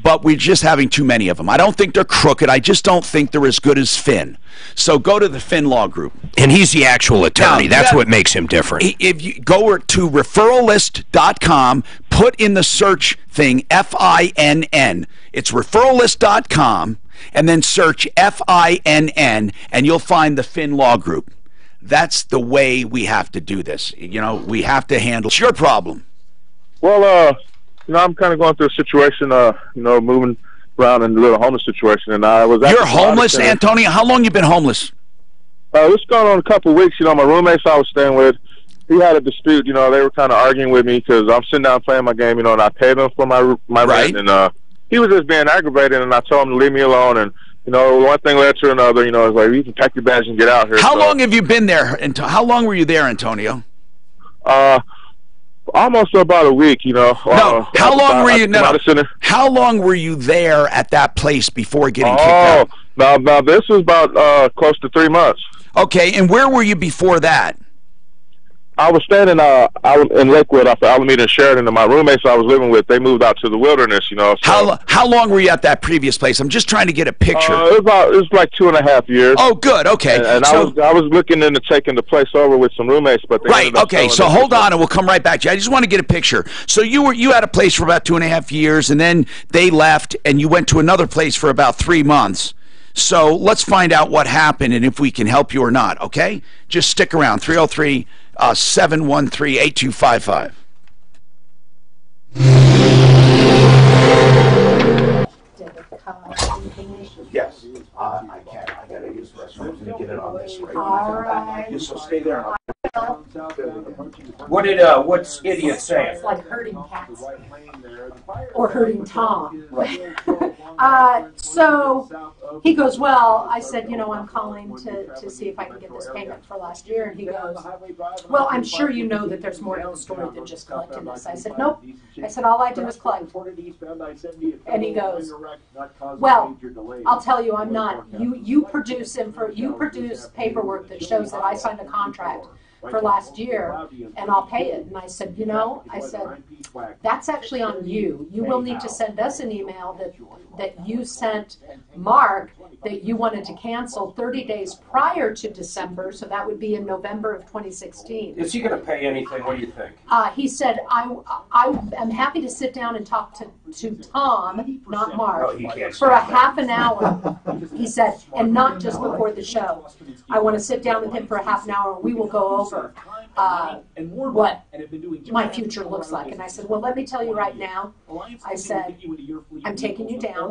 but we're just having too many of them. I don't think they're crooked. I just don't think they're as good as Finn. So go to the Finn Law Group. And he's the actual attorney. That's what makes him different. If you go to referrallist.com, put in the search thing FINN. It's referrallist.com, and then search FINN, and you'll find the Finn Law Group. That's the way we have to do this. We have to handle. It's your problem. Well, I'm kind of going through a situation, moving around in a little homeless situation, and I was. You're homeless, Antonio? How long you been homeless? It's going on a couple of weeks. My roommates I was staying with, he had a dispute. They were kind of arguing with me because I'm sitting down playing my game, and I paid him for my rent, and he was just being aggravated, and I told him to leave me alone, and one thing led to another. It's like, you can pack your bags and get out here. How long have you been there? How long were you there, Antonio? Almost about a week, No, how long were you? How long were you there at that place before getting kicked out? Now this was about close to 3 months. Okay, and where were you before that? I was standing out in Lakewood off of Alameda and Sheridan, and my roommates I was living with, they moved out to the wilderness, you know. So, how long were you at that previous place? I'm just trying to get a picture. It was like 2.5 years. Oh, good. Okay. And I was looking into taking the place over with some roommates, but they right. Okay. So hold on, and we'll come right back to you. I just want to get a picture. So you had a place for about 2.5 years, and then they left, and you went to another place for about 3 months. So let's find out what happened and if we can help you or not. Okay. Just stick around. 303-713-8255. Yes, I can. I gotta use the restroom to get it on this right. All right. You so stay there. What did what's idiot saying? It's like herding cats or herding Tom. So he goes, well, I said, you know, I'm calling to see if I can get this payment for last year. And he goes, well, I'm sure you know that there's more to the story than just collecting this. I said, nope. I said, all I do is collect. And he goes, well, I'll tell you, I'm not. You produce paperwork that shows that I signed a contract for last year, and I'll pay it. And I said, you know, that's actually on you. You will need to send us an email that you sent Mark that you wanted to cancel 30 days prior to December, so that would be in November of 2016. Is he going to pay anything? What do you think? He said, I am happy to sit down and talk to Tom, not Mark, for a half an hour, he said, and not just before the show. I want to sit down with him for a half an hour, and we will go over what my future looks like. And I said, well, let me tell you right now, I said, I'm taking you down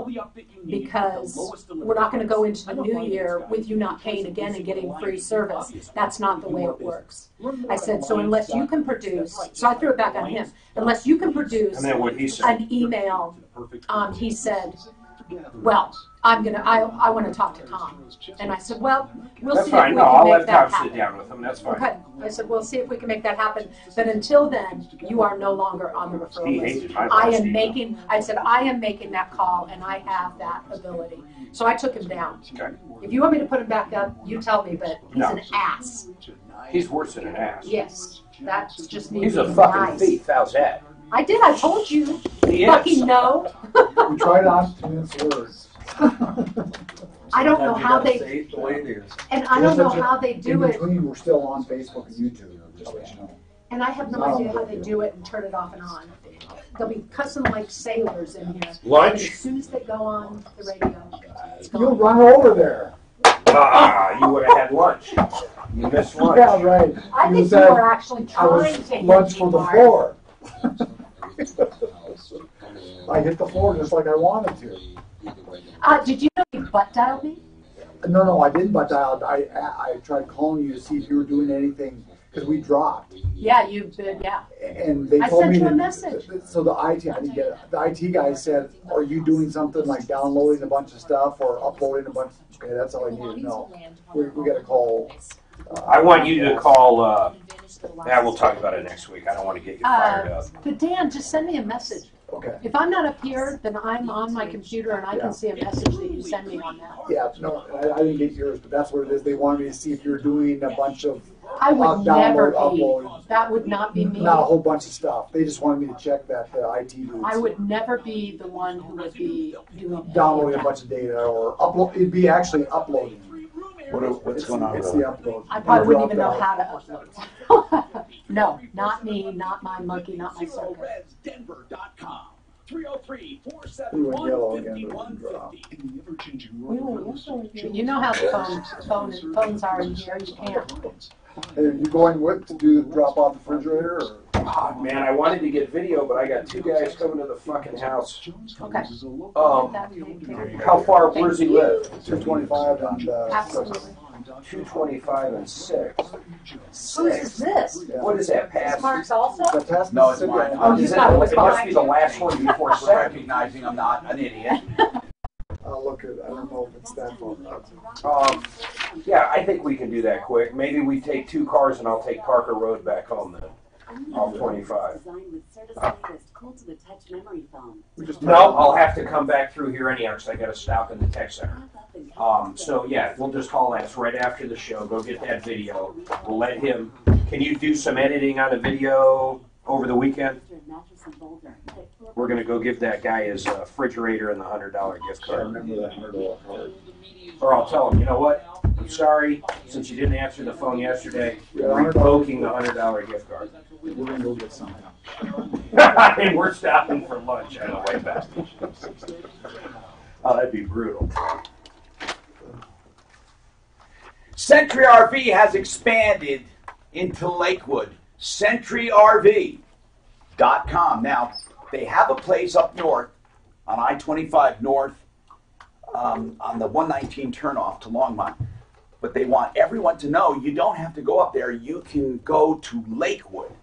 because we're not going to go into the new year with you not paying again and getting free service. That's not the way it works. I said, so unless you can produce, so I threw it back on him, unless you can produce an email, he said, well, I want to talk to Tom. And I said, well, we'll see if we can make that happen. Sit down with him. That's fine. Okay. I said, we'll see if we can make that happen. But until then, you are no longer on the referral list. I am making that call, and I have that ability. So I took him down. Okay. If you want me to put him back up, you tell me, but he's an ass. He's worse than an ass. Yes. That's just me. He's a fucking thief. How's that? I did. I told you. Fucking no. We try not to mince words. I don't know how they, and I don't know how they do it. In between, we're still on Facebook and YouTube, just to let you know. And I have no idea how they do it and turn it off and on. They'll be cussing like sailors in here. Lunch? And as soon as they go on the radio, it's gone. You'll run over there. You would have had lunch. You missed lunch. Yeah, right. I think you were actually trying to hit lunch for the Mark. floor. I hit the floor just like I wanted to. Did you know you butt dialed me? No, I didn't butt dial. I tried calling you to see if you were doing anything because we dropped. Yeah, you did. Yeah. And they I told sent me you a that, message. So I didn't get it. The IT guy said, "Are you doing something like downloading a bunch of stuff or uploading a bunch?" Okay, that's all I needed to know. We got to call. I want you to call. We'll talk about it next week. I don't want to get you fired up. But Dan, just send me a message. Okay. If I'm not up here, then I'm on my computer and I can see a message that you send me on that. Yeah, no, I didn't get yours, but that's what it is. They wanted me to see if you're doing a bunch of I would never be. upload. That would not be me. Not a whole bunch of stuff. They just wanted me to check that IT dudes. I would never be the one who would be doing downloading a bunch of data or upload. It'd be actually uploading. What's going on? It's the upload. I probably wouldn't even know how to upload. No, not me, not my monkey, not my circuit. 303-471-5150. You know how the phones are in here. You can't. And you going with to do drop off the refrigerator? Or? Oh, man, I wanted to get video, but I got two guys coming to the fucking house. Okay. How far? Where does he live? 225 and Absolutely. 225 and 6. Whose is this? What is that, pass? Mark's also? No, it's mine. Oh, you got it. It must be the last one before 7. Recognizing I'm not an idiot. I'll look at it. I don't know if it's that far. Yeah, I think we can do that quick. Maybe we take 2 cars and I'll take Parker Road back home then. Off 25. No, I'll have to come back through here anyhow because I got to stop in the tech center. So yeah, we'll just haul ass right after the show. Go get that video. We'll let him Can you do some editing on the video over the weekend? We're going to go give that guy his refrigerator and the $100 gift card. I remember that $100 card. Or I'll tell him, you know what? I'm sorry, since you didn't answer the phone yesterday, we're revoking the $100 gift card. We're going to go get some now. And we're stopping for lunch on the way back. Oh, that'd be brutal. Century RV has expanded into Lakewood. CentryRV.com. Now, they have a place up north on I-25 north on the 119 turnoff to Longmont. But they want everyone to know you don't have to go up there. You can go to Lakewood.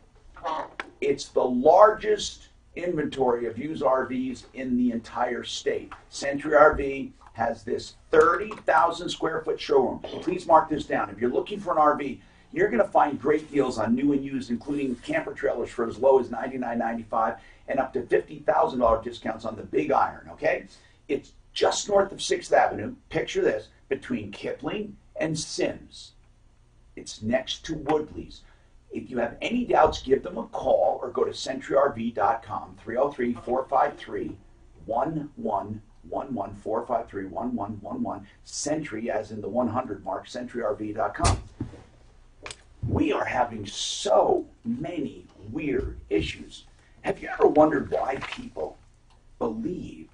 It's the largest inventory of used RVs in the entire state. Century RV has this 30,000 square foot showroom. Please mark this down. If you're looking for an RV, you're going to find great deals on new and used, including camper trailers for as low as $99.95 and up to $50,000 discounts on the Big Iron, okay? It's just north of 6th Avenue. Picture this, between Kipling and Sims. It's next to Woodley's. If you have any doubts, give them a call or go to CentryRV.com, 303-453-1111, 453-1111, Century as in the 100 mark, CentryRV.com. We are having so many weird issues. Have you ever wondered why people believe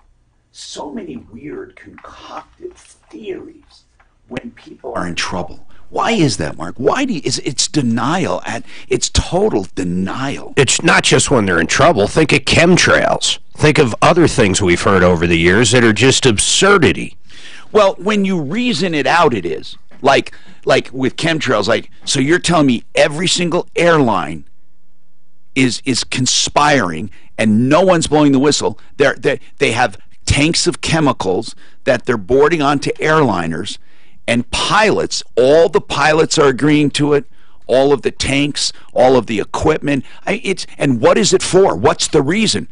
so many weird concocted theories when people are in trouble? Why is that, Mark? Why do you, it's denial it's total denial. It's not just when they're in trouble. Think of chemtrails. Think of other things we've heard over the years that are just absurdity. Well, when you reason it out, it is. Like with chemtrails, so you're telling me every single airline is conspiring and no one's blowing the whistle. They have tanks of chemicals that they're boarding onto airliners, and pilots, all the pilots are agreeing to it, all of the tanks, all of the equipment. And what is it for? What's the reason?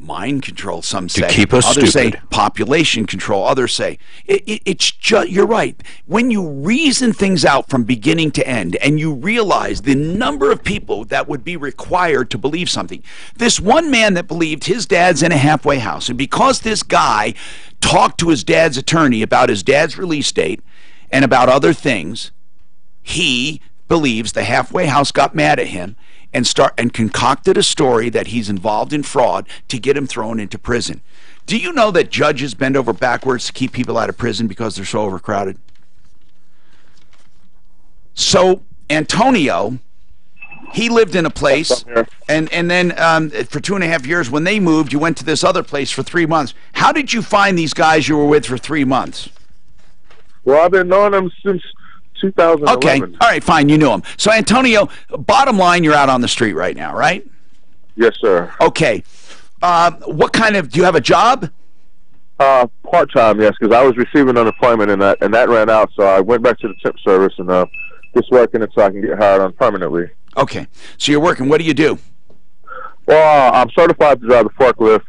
Mind control, some say. To keep us Others stupid. say population control. Others say it's just. You're right. When you reason things out from beginning to end, and you realize the number of people that would be required to believe something. This one man that believed his dad's in a halfway house, and because this guy talked to his dad's attorney about his dad's release date and about other things, he believes the halfway house got mad at him and concocted a story that he's involved in fraud to get him thrown into prison. Do you know that judges bend over backwards to keep people out of prison because they're so overcrowded? So Antonio, he lived in a place, and then for 2.5 years, when they moved, you went to this other place for 3 months. How did you find these guys you were with for 3 months? Well, I've been knowing them since 2011. Okay, all right, fine, you knew them. So, Antonio, bottom line, you're out on the street right now, right? Yes, sir. Okay. What kind of, do you have a job? Part-time, yes, because I was receiving unemployment and that ran out, so I went back to the temp service and just working until I can get hired on permanently. Okay, so you're working. What do you do? Well, I'm certified to drive the forklift,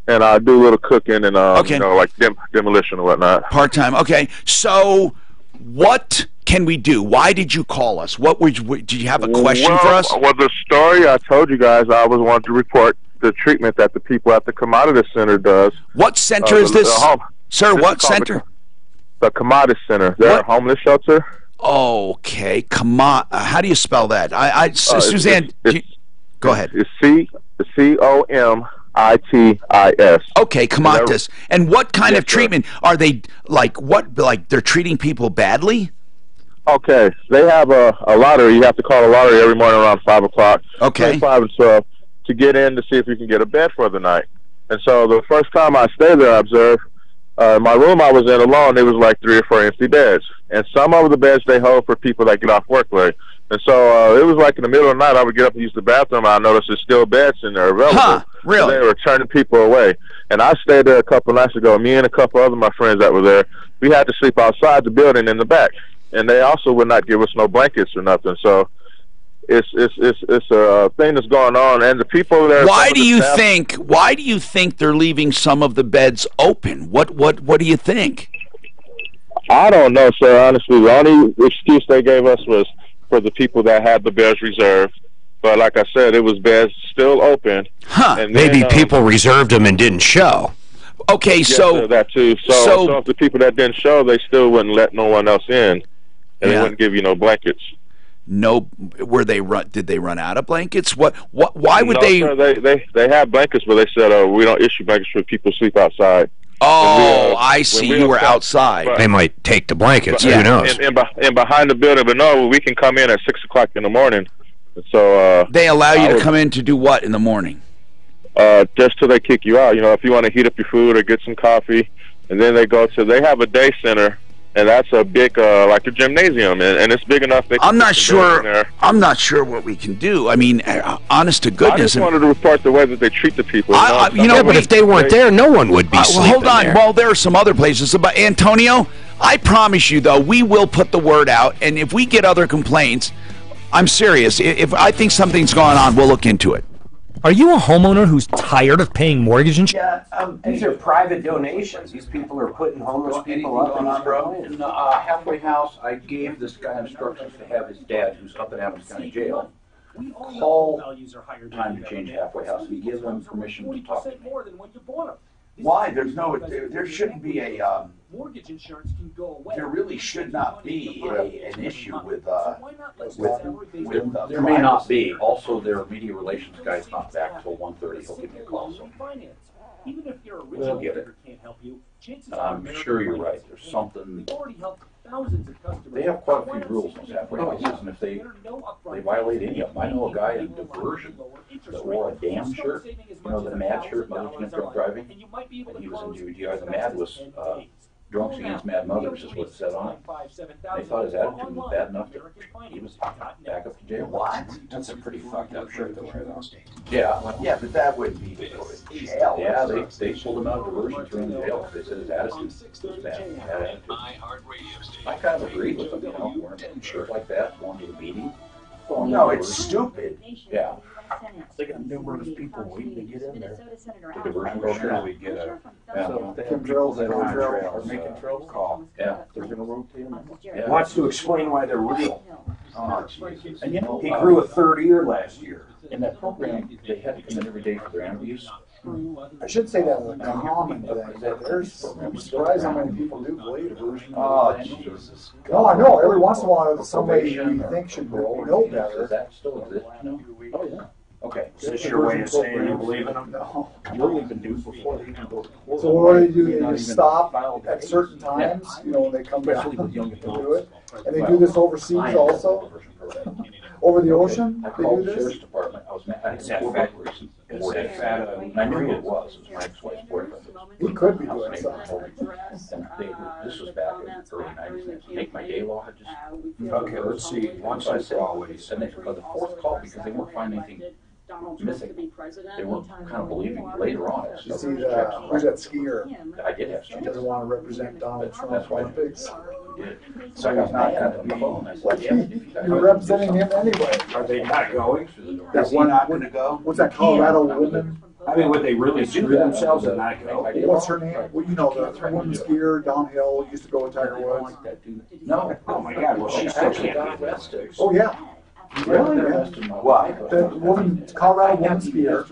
and I do a little cooking and like demolition and whatnot. Part-time, okay. So what can we do? Why did you call us? Did you have a question for us? Well, the story I told you guys, I was wanting to report the treatment that the people at the Commodity Center does. What center is this? Sir, what center? The Commodity Center. They're a homeless shelter. Okay, how do you spell that? Suzanne, go ahead. It's COMITIS. Okay, Comatis. And what kind of treatment are they, like they're treating people badly? Okay, they have a lottery. You have to call a lottery every morning around 5 o'clock. Okay. 5 and 12 to get in to see if you can get a bed for the night. And so the first time I stayed there, I observed my room I was in alone, there was like 3 or 4 empty beds. And some of the beds they hold for people that get off work late. And so it was like in the middle of the night, I would get up and use the bathroom, and I noticed there's still beds in there available. Huh, really? So they were turning people away. And I stayed there a couple nights ago. Me and a couple other of my friends that were there, we had to sleep outside the building in the back. And they also would not give us no blankets or nothing. So it's a thing that's going on. And the people there. Why do you think they're leaving some of the beds open? What do you think? I don't know, sir. Honestly, the only excuse they gave us was for the people that had the beds reserved. But like I said, it was beds still open. Huh. And Maybe then, people reserved them and didn't show. Okay, yes, so sir, that too. So if the people that didn't show, they still wouldn't let no one else in, and they wouldn't give you no blankets. No, did they run out of blankets? Why would they? Sir, they have blankets, but they said we don't issue blankets for people who sleep outside. Oh, I see. You were outside. They might take the blankets. Who knows? And behind the building, but no, we can come in at 6 o'clock in the morning. So they allow you to come in to do what in the morning? Just till they kick you out. You know, if you want to heat up your food or get some coffee, and then they have a day center. And that's a big, like a gymnasium, and it's big enough. I'm not sure what we can do. I mean, honest to goodness. I just wanted to report the way that they treat the people. But if they weren't there, no one would be sleeping hold on. there. Well, there are some other places. But Antonio, I promise you, though, we will put the word out. And if we get other complaints, I'm serious. If I think something's going on, we'll look into it. Are you a homeowner who's tired of paying mortgage insurance? Yeah, these are private donations. These people are putting homeless people up going on, bro? In the halfway house, I gave this guy instructions to have his dad, who's up in Adams County Jail, call time to change halfway house. He gives them permission to talk to me. Why? There shouldn't be a mortgage insurance can go away. There really should not be an issue with There may not be. Also, their media relations guy's not back till 1:30. He'll give me a call. So even if your we'll get it. Can't help you, and I'm sure you're right. There's something. Already helped thousands of customers. They have quite a few rules in halfway houses, and if they violate any of them, I know a guy in Diversion that wore a damn shirt, you know, the MAD shirt, Mother Drunk Driving, and he was in UDI. The MAD was Drunks Against Mad Mothers is what it said on it. They thought his attitude was bad enough that he was back up to jail. What? That's a pretty fucked up shirt to wear, though. Yeah. Yeah, but that wouldn't be jail. Yeah, they pulled him out of Diversion, threw him in jail. They said his attitude was bad. I kind of agreed with them, you know, wearing a shirt like that, going to the meeting. No, it's stupid. Yeah. They got numerous people waiting to get in there. The diversion I'm sure program. we get a. So if they have Chemtrails, people that are on chemtrails. trail or making trouble, Call. Yeah. they're going to rotate them. Yeah. Wants to explain why they're real. Oh, Jesus. And you know, He grew a third ear last year. in that program, they had to come in every day for their interviews. I should say that as a common thing, but I'm surprised how many people do believe diversion. Oh, Jesus. No, I know. Every once in a while, somebody you think should know better. Does that still exist? No. Oh, yeah. Okay. Is this your way of saying you believe in them? No. You'll even do before they even go to court. So what do? They just stop at certain times, you know, when they come back Especially with young to adults. do it. And they do this overseas also? Over the ocean, I they do called the this? sheriff's department. I was mad. I had It's that four fat- burglaries. it's that fat, And I knew who it was. It was my ex-wife's boyfriend. He could be I was doing making something. and this was back in the early 90s. Make My Day law had just. Okay, let's see. Once I saw what he said. And they, by the fourth call, because they weren't finding anything missing, they weren't kind of believing later on. It's You just- see, who's that skier? I did have She doesn't want to represent Donald Trump Olympics. So I got mad on the phone. I Like, said, yeah. you're representing him anyway. Are they not going? That one, what's that Colorado woman? I mean, would they really screw themselves and not go? What's her name? Well, you know, the woman skier downhill used to go with Tiger Woods. No. Oh my God, well, she still Actually got can't be. arrested. Oh, yeah. Really? Why? The woman, Colorado woman skier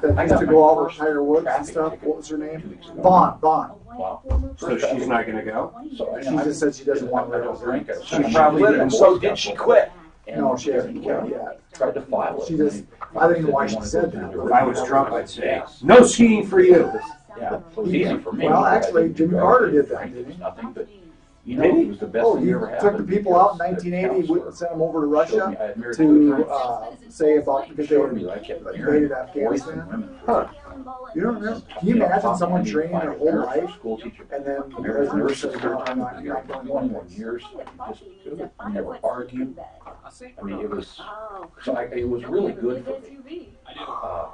that used to go out with Tiger Woods and stuff. What was her name? Vaughn. Wow. So she's not gonna go? So She just said she doesn't want to represent. She probably didn't. So did she quit? No, she hasn't quit yet. Tried to file it. She just, I don't even know why she said that. If I was Trump, I'd say, no skiing for you. Yeah, it was easy for me. Well, actually, Jimmy Carter did that, didn't he? Nothing, but, you know, it was the best Oh, thing he ever happened. took the people out in 1980, sent them over to Russia to say about, because they were invaded Afghanistan. Huh. You don't remember? Can you imagine someone training their whole life School teacher. and then the Married president nurses says, third no, I'm time not of the year, going 21 years. Just never argued. I mean, it was, so it was really good for me.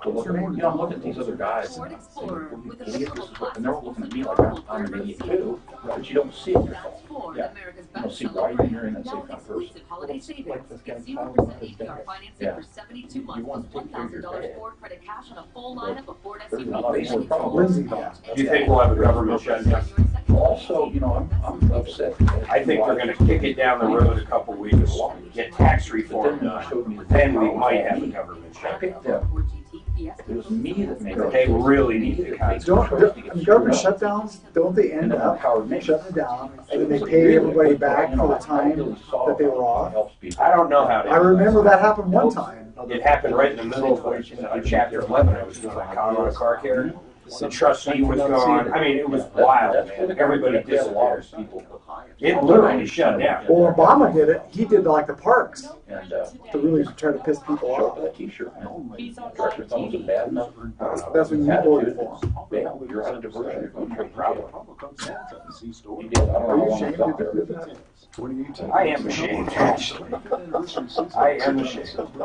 To look at, you know, look at these other guys and think, "You idiot, this is what," and they're looking at me like I'm an idiot too, but you don't see it yourself. Yeah. You don't see why you're marrying that same kind of person. Like this guy filing with his dad. Yeah. You want to take care of your dad. There's not a more problem. Lindsay Do you think we'll have a government shutdown? Also, you know, I'm upset. I think they're gonna kick it down the road a couple weeks, get tax reform done, then we might have a government shutdown. It was me that made They really need to Don't government shutdowns, don't they end up shutting it down, and then they pay everybody back for the time that they were off? I don't know how to. I remember that happened one time. It happened right in the middle of chapter 11. I was doing a Colorado car carrier. The trustee was gone. I mean, it was wild, man. Everybody disappeared. It literally shut down. Well, Obama did it. He did like the parks to really try to piss people off. That's when you voted for him. You're on a diversion. Are you ashamed of that? I am ashamed, actually. I am ashamed. I've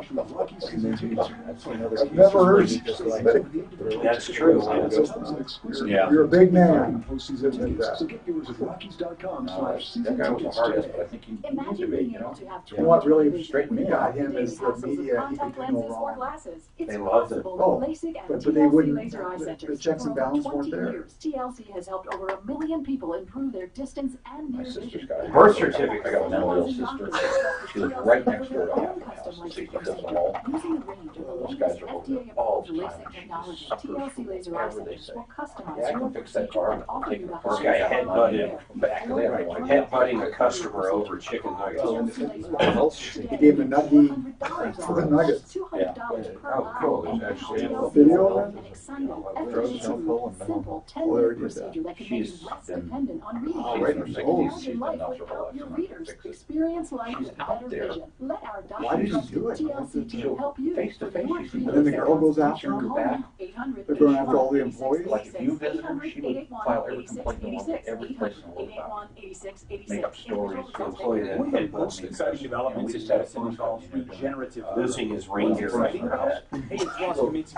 never heard you just like that. That's true. Yeah. You're a big man. That guy was the hardest, but I think he needs to be, you know. What really got him is the media. He could do no wrong. They loved it. Oh, but they wouldn't. The checks and balances weren't there. TLC has helped over 1 million people improve their distance and My near sister's vision. got it. Birth certificate. I got a mental ill sister. She lives right next door to half my house, 65 foot wall. Those guys are over there all the time. Technology, Suffers TLC from laser eye whatever they centers say. will customize Yeah, I your can fix that car. procedure and offer you the This guy headbutted, Back to that. headbutting a customer over chicken nuggets. He gave him a nugget for the nuggets. Yeah. Oh, cool. There's actually a Video of it? simple 10-minute procedure that can make you less dependent on reading. Imagine life without your readers. Experience life with better vision. Let our Why did doctors he do it? TLC team help you. Face to face, you see And then the girl goes after him. They're going after all the employees. Like if you visit her, she would file every complaint you want every place in the world about it. Make up stories. The employee that headbutts the Exciting developments we just in had a phone call. regenerative losing his reindeer right in her house. Hey, it's Ross Kaminsky.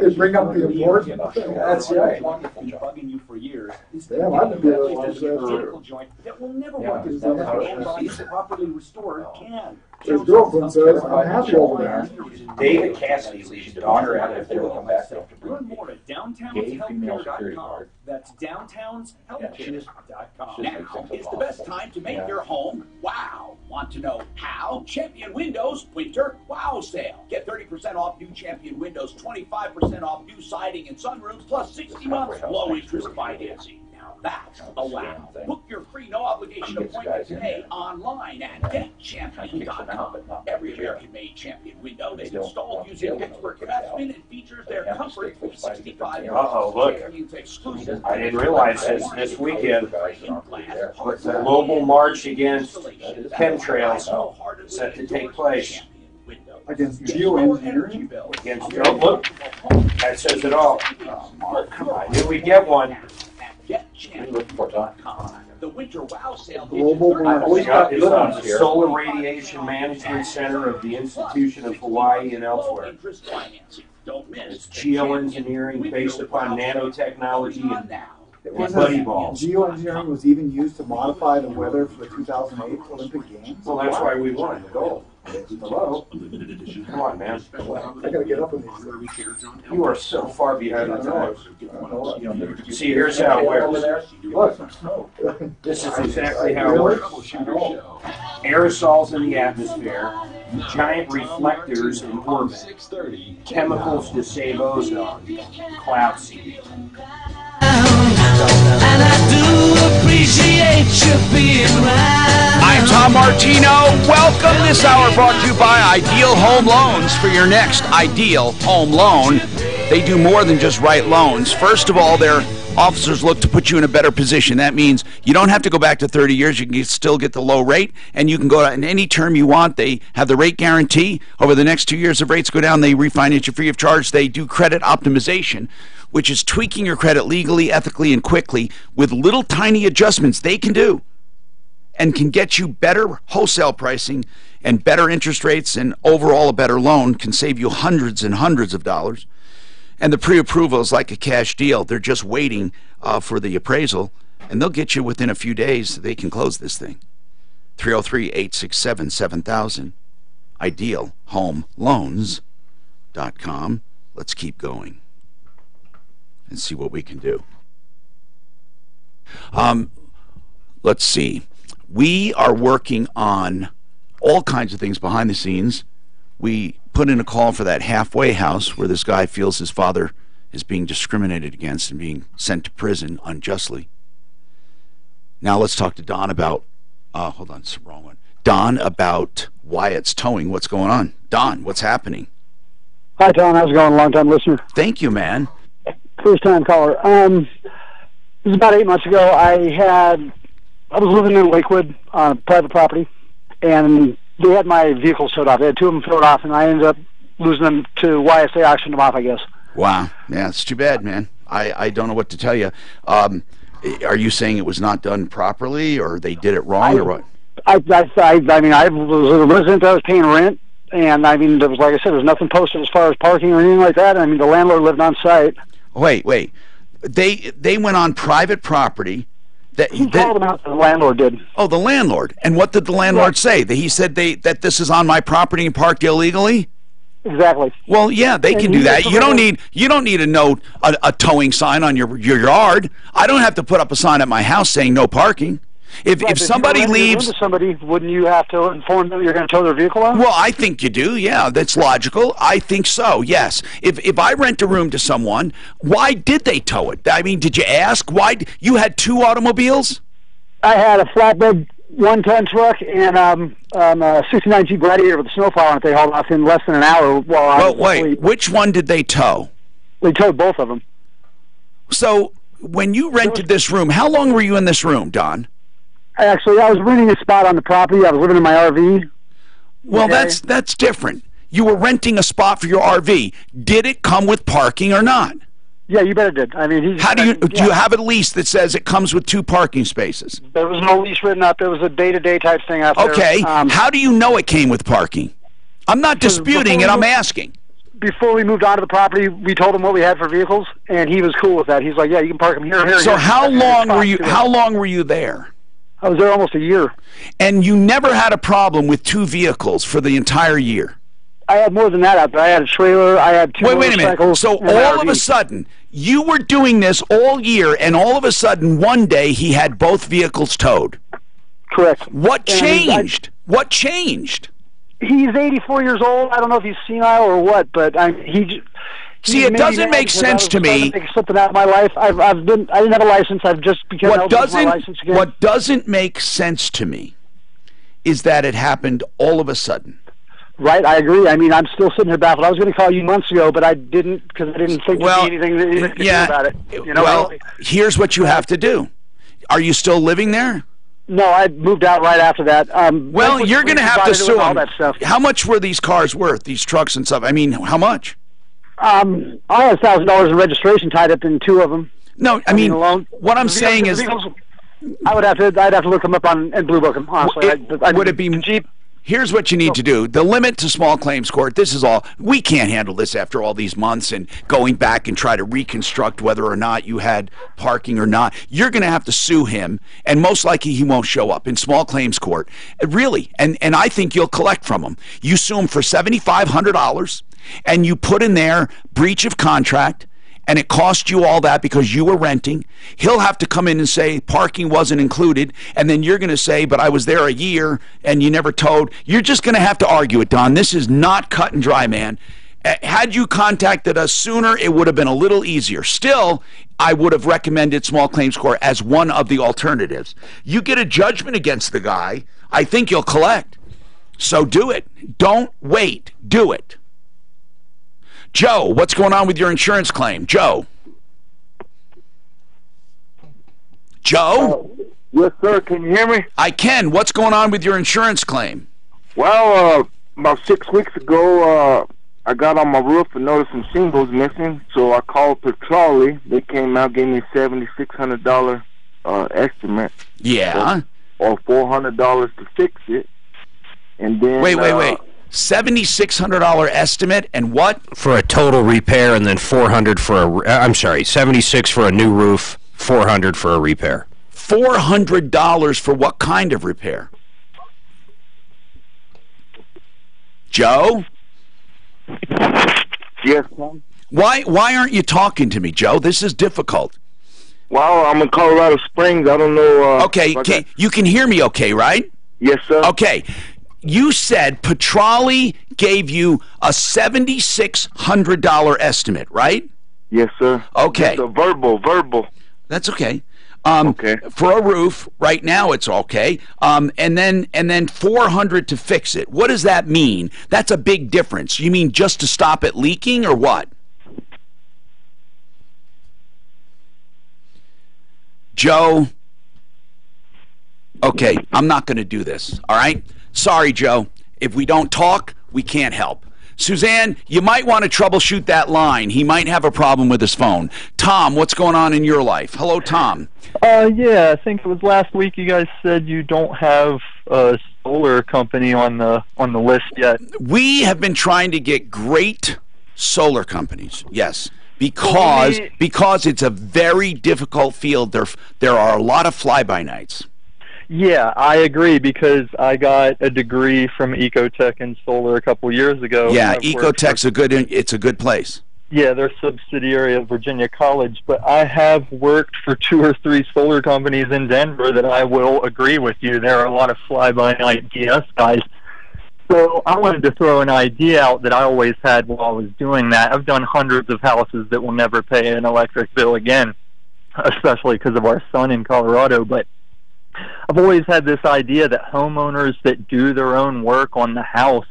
They bring up the important. That's right. Been bugging you for years. Damn, I'd be able to watch It's that a too. vertical joint that will never work as that's well how as it your body is. properly restored can. His girlfriend says, I'm happy over there. David Cassidy leaves his daughter out of They'll come back Learn after more at Gay female security downtownshealthcare.com. guard. That's downtownshealthcare.com. Now is the best time to make your home wow. Want to know how? Champion Windows Winter Wow Sale. Get 30% off new Champion Windows, 25% off new siding and sunroofs, plus 60 months low interest financing. Now that's a wow. Book your free no obligation appointment today online at getchampion.com. Every American-made Champion window is installed using expert craftsmen and features their comfort for 65 Uh-oh, look. exclusive. I didn't realize this weekend, the global march against chemtrails set to take place. Against geoengineering? Against, oh, look, that says it all. I knew we'd get one. The Winter Wow Sale. Global It's the Solar Radiation Management Center of the Institution of Hawaii and elsewhere. It's geoengineering based upon nanotechnology and buddy balls. Geoengineering was even used to modify the weather for the 2008 Olympic Games. Well, that's why we won the gold. Hello? Come on, man. I gotta get up with these. You are so far behind the times. See, here's how it works. Look, this is exactly how it works. Aerosols in the atmosphere, giant reflectors in orbit, chemicals to save ozone, cloud seeding. And I do appreciate you being right. I'm Tom Martino. Welcome. This hour brought to you by Ideal Home Loans. For your next ideal home loan, they do more than just write loans. First of all, their officers look to put you in a better position. That means you don't have to go back to 30 years. You can still get the low rate, and you can go in any term you want. They have the rate guarantee. Over the next 2 years, if rates go down, they refinance you free of charge. They do credit optimization, which is tweaking your credit legally, ethically, and quickly with little tiny adjustments they can do and can get you better wholesale pricing and better interest rates, and overall a better loan can save you hundreds and hundreds of dollars. And the pre-approval is like a cash deal. They're just waiting for the appraisal, and they'll get you within a few days. They can close this thing. 303-867-7000. IdealHomeLoans.com. Let's keep going and see what we can do. Let's see. We are working on all kinds of things behind the scenes. We put in a call for that halfway house where this guy feels his father is being discriminated against and being sent to prison unjustly. Now let's talk to Don about, hold on, it's the wrong one. Don about Wyatt's towing. What's going on? Don, what's happening? Hi, Tom. How's it going? Long-time listener. Thank you, man. First-time caller. This was about 8 months ago. I was living in Lakewood on private property, and they had my vehicles towed off. They had two of them towed off, and I ended up losing them to YSA, auctioned them off, I guess. Wow. Yeah, it's too bad, man. I don't know what to tell you. Are you saying it was not done properly, or they did it wrong, or what? I mean, I was a resident. I was paying rent, and I mean, there was, like I said, there was nothing posted as far as parking or anything like that. I mean, the landlord lived on site. Wait. They went on private property. He called them out. The landlord did. Oh, the landlord. And what did the landlord say? He said that this is on my property and parked illegally? Exactly. Well, yeah, they can do that. You don't need a towing sign on your yard. I don't have to put up a sign at my house saying no parking. If somebody leaves, wouldn't you have to inform them you're going to tow their vehicle out? Well, I think you do. Yeah, that's logical. I think so. Yes. If I rent a room to someone, why did they tow it? I mean, did you ask why? You had two automobiles? I had a flatbed 1-ton truck and a 69 Jeep Gladiator with a snowplow on it. They hauled off in less than an hour while I was asleep. Which one did they tow? They towed both of them. So when you rented this room, how long were you in this room, Don? Actually, I was renting a spot on the property. I was living in my RV. Well, okay. that's different. You were renting a spot for your RV. Did it come with parking or not? Yeah, you bet it did. I mean, do you have a lease that says it comes with 2 parking spaces? There was no lease written up. It was a day-to-day type thing out there. Okay. How do you know it came with parking? I'm not disputing it. I'm asking. Before we moved onto the property, we told him what we had for vehicles, and he was cool with that. He's like, "Yeah, you can park them here, here." So here. how long were you? How long were you there? I was there almost a year. And you never had a problem with 2 vehicles for the entire year? I had more than that out there. I had a trailer. I had 2 Wait a minute. So all of a sudden, you were doing this all year, and all of a sudden, one day, he had both vehicles towed. Correct. What changed? What changed? He's 84 years old. I don't know if he's senile or what, but See, it doesn't make sense to me. Make something out of my life. I didn't have a license. I've just become eligible for my license again. What doesn't make sense to me is that it happened all of a sudden. Right, I agree. I mean, I'm still sitting here baffled. I was going to call you months ago, but I didn't because I didn't think there'd be anything that you could do about it. You know? Well, here's what you have to do. Are you still living there? No, I moved out right after that. Well, you're going to have to sue all them. that stuff. How much were these cars worth, these trucks and stuff? I mean, how much? I had $1,000 in registration tied up in 2 of them. No, I mean what I'm saying is, I'd have to look them up and Blue Book them. Honestly, would it be cheap? Here's what you need to do. The limit to small claims court, this is all. We can't handle this after all these months and going back and try to reconstruct whether or not you had parking or not. You're going to have to sue him, and most likely he won't show up in small claims court. Really, and I think you'll collect from him. You sue him for $7,500, and you put in there breach of contract, and it cost you all that because you were renting. He'll have to come in and say parking wasn't included, and then you're going to say, but I was there a year and you never towed. You're just going to have to argue it, Don. This is not cut and dry, man. Had you contacted us sooner, it would have been a little easier. Still, I would have recommended small claims court as one of the alternatives. You get a judgment against the guy, I think you'll collect. So do it. Don't wait. Do it. Joe, what's going on with your insurance claim? Joe? Joe? Yes, sir. Can you hear me? I can. What's going on with your insurance claim? Well, about 6 weeks ago, I got on my roof and noticed some shingles missing, so I called Petroli. They came out, gave me a $7,600 estimate. Yeah. Or $400 to fix it. And then... Wait. $7,600 estimate and what? For a total repair, and then $400 for $76 for a new roof, $400 for a repair. $400 for what kind of repair? Joe? Yes, Tom? Why aren't you talking to me, Joe? This is difficult. Well, I'm in Colorado Springs. I don't know. Okay, you can hear me okay, right? Yes, sir. Okay. You said Petrali gave you a $7,600 estimate, right? Yes, sir. Okay. Just a verbal. That's okay. Okay. For a roof, right now it's okay. And then $400 to fix it. What does that mean? That's a big difference. You mean just to stop it leaking or what? Joe. Okay, I'm not going to do this. All right? Sorry, Joe. If we don't talk, we can't help. Suzanne, you might want to troubleshoot that line. He might have a problem with his phone. Tom, what's going on in your life? Hello, Tom. Yeah, I think it was last week you guys said you don't have a solar company on the list yet. We have been trying to get great solar companies, yes, because it's a very difficult field. There are a lot of fly-by-nights. Yeah, I agree, because I got a degree from Ecotech in solar a couple years ago. Yeah, Ecotech's it's a good place. Yeah, they're a subsidiary of Virginia College, but I have worked for 2 or 3 solar companies in Denver that I will agree with you. There are a lot of fly-by-night DS guys. So I wanted to throw an idea out that I always had while I was doing that. I've done hundreds of houses that will never pay an electric bill again, especially because of our sun in Colorado, but I've always had this idea that homeowners that do their own work on the house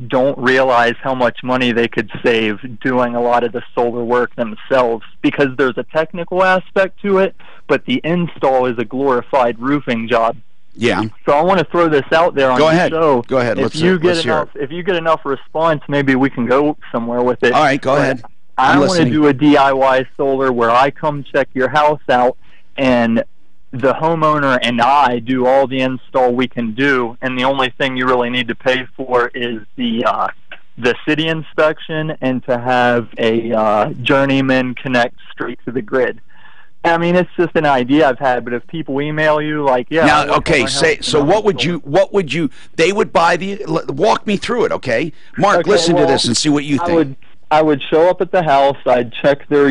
don't realize how much money they could save doing a lot of the solar work themselves, because there's a technical aspect to it, but the install is a glorified roofing job. Yeah. So I want to throw this out there on the show. Go ahead. If you get enough response, maybe we can go somewhere with it. All right, go ahead. I want to do a DIY solar where I come check your house out, and the homeowner and I do all the install we can do, and the only thing you really need to pay for is the city inspection and to have a journeyman connect straight to the grid. I mean, it's just an idea I've had, but if people email you like, yeah. Now, okay, what would you? They would buy walk me through it, okay? Mark, Okay, listen to this and see what you think. I would show up at the house. I'd check their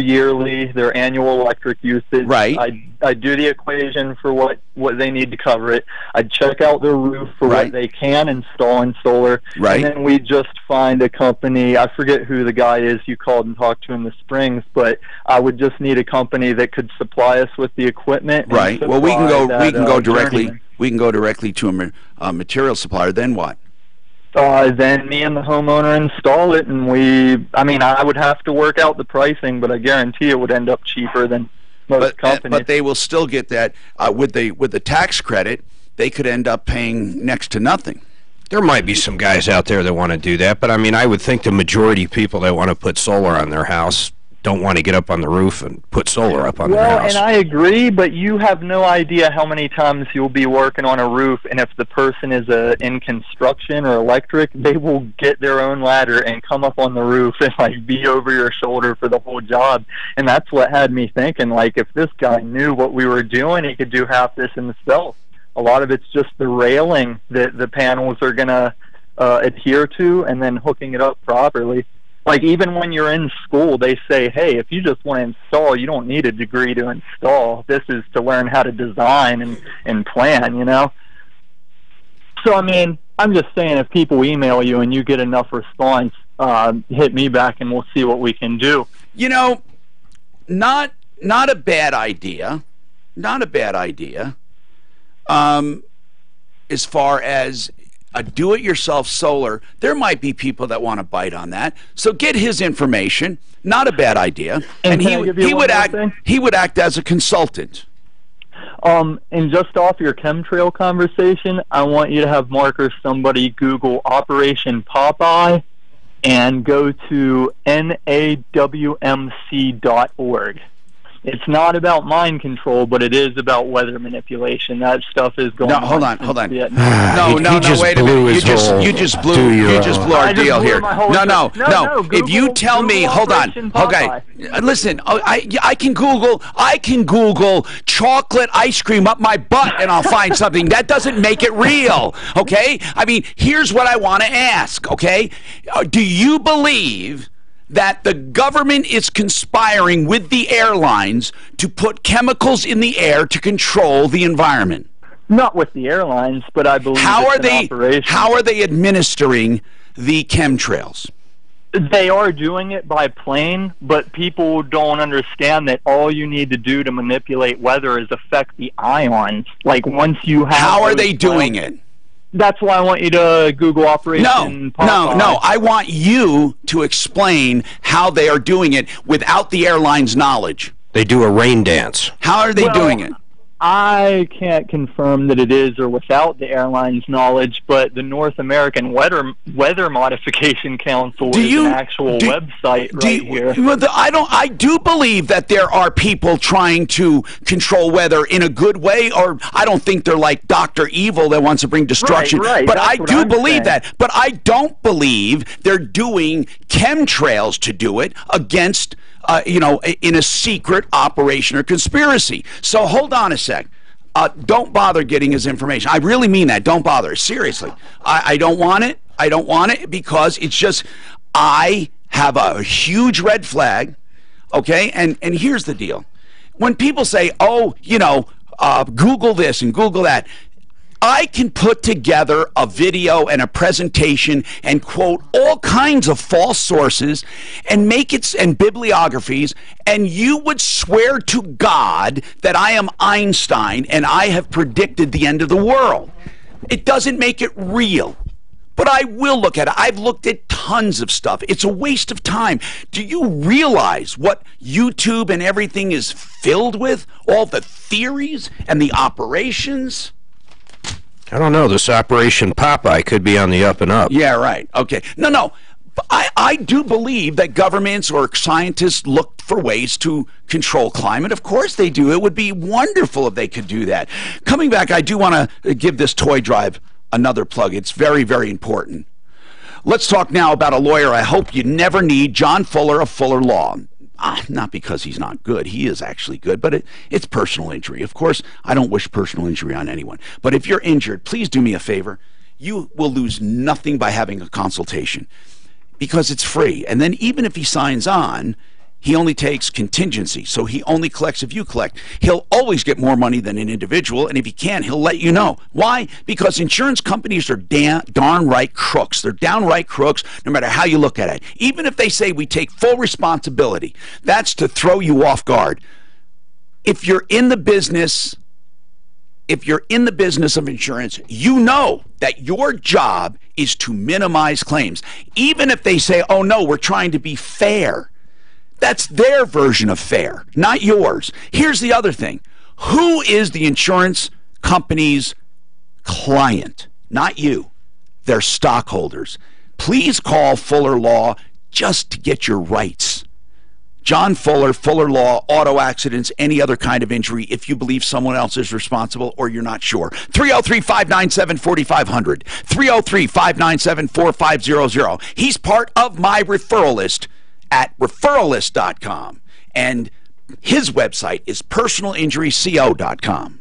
annual electric usage. Right. I'd do the equation for what they need to cover it. I'd check out their roof for what they can install in solar. Right. And then we just find a company. I forget who the guy is you called and talked to in the Springs, but I would just need a company that could supply us with the equipment. Right. Well, we can go directly. Journeyman. We can go directly to a material supplier. Then what? Then me and the homeowner install it, and I would have to work out the pricing, but I guarantee it would end up cheaper than most companies. But they will still get that with the tax credit. They could end up paying next to nothing. There might be some guys out there that want to do that, but I would think the majority of people that want to put solar on their house don't want to get up on the roof and put solar up on their house. Well, and I agree, but you have no idea how many times you'll be working on a roof, and if the person is in construction or electric, they will get their own ladder and come up on the roof and be over your shoulder for the whole job. And that's what had me thinking, if this guy knew what we were doing, he could do half this himself. A lot of it's just the railing that the panels are going to adhere to, and then hooking it up properly. Even when you're in school, they say, hey, if you just want to install, you don't need a degree to install. This is to learn how to design and plan, So, I'm just saying, if people email you and you get enough response, hit me back and we'll see what we can do. Not a bad idea. Not a bad idea. As far as a do-it-yourself solar, there might be people that want to bite on that. So get his information. Not a bad idea. And he would act as a consultant. And just off your chemtrail conversation, I want you to have Mark or somebody Google Operation Popeye and go to nawmc.org. It's not about mind control, but it is about weather manipulation. That stuff is going on. Hold on. Wait a minute. You just blew our deal here. No. If you tell me, hold on. Okay. Listen, I can Google chocolate ice cream up my butt and I'll find something. That doesn't make it real. Okay? Here's what I want to ask, okay? Do you believe that the government is conspiring with the airlines to put chemicals in the air to control the environment? Not with the airlines, but I believe how are they administering the chemtrails? They are doing it by plane, but people don't understand that all you need to do to manipulate weather is affect the ions. Like once you have. How are they doing it? That's why I want you to Google Operation Popeye. No. I want you to explain how they are doing it without the airline's knowledge. They do a rain dance. How are they doing it? I can't confirm that it is or without the airline's knowledge, but the North American Weather Modification Council is an actual website here. I do believe that there are people trying to control weather in a good way, or I don't think they're like Dr. Evil that wants to bring destruction. Right, but I do believe that. But I don't believe they're doing chemtrails to do it against in a secret operation or conspiracy. So hold on a sec. Don't bother getting his information. I really mean that. Don't bother. Seriously. I don't want it. I don't want it because it's just, I have a huge red flag, okay? And here's the deal. When people say, Google this and Google that, I can put together a video and a presentation and quote all kinds of false sources and make it and bibliographies, and you would swear to God that I am Einstein and I have predicted the end of the world. It doesn't make it real. But I will look at it. I've looked at tons of stuff. It's a waste of time. Do you realize what YouTube and everything is filled with? All the theories and the operations? I don't know. This Operation Popeye could be on the up and up. Yeah, right. Okay. No. I do believe that governments or scientists look for ways to control climate. Of course they do. It would be wonderful if they could do that. Coming back, I do want to give this toy drive another plug. It's very, very important. Let's talk now about a lawyer I hope you never need, John Fuller of Fuller Law. Not because he's not good. He is actually good, but it's personal injury. Of course, I don't wish personal injury on anyone. But if you're injured, please do me a favor. You will lose nothing by having a consultation because it's free. And then even if he signs on, he only takes contingency. So he only collects if you collect. He'll always get more money than an individual, and if he can, he'll let you know. Why? Because insurance companies are darn right crooks. They're downright crooks no matter how you look at it. Even if they say we take full responsibility, that's to throw you off guard. If you're in the business of insurance, you know that your job is to minimize claims. Even if they say, oh no, we're trying to be fair. That's their version of fair, not yours. Here's the other thing. Who is the insurance company's client? Not you. They're stockholders. Please call Fuller Law just to get your rights. John Fuller, Fuller Law, auto accidents, any other kind of injury if you believe someone else is responsible or you're not sure. 303-597-4500. 303-597-4500. He's part of my referral list at referralist.com, and his website is personalinjuryco.com.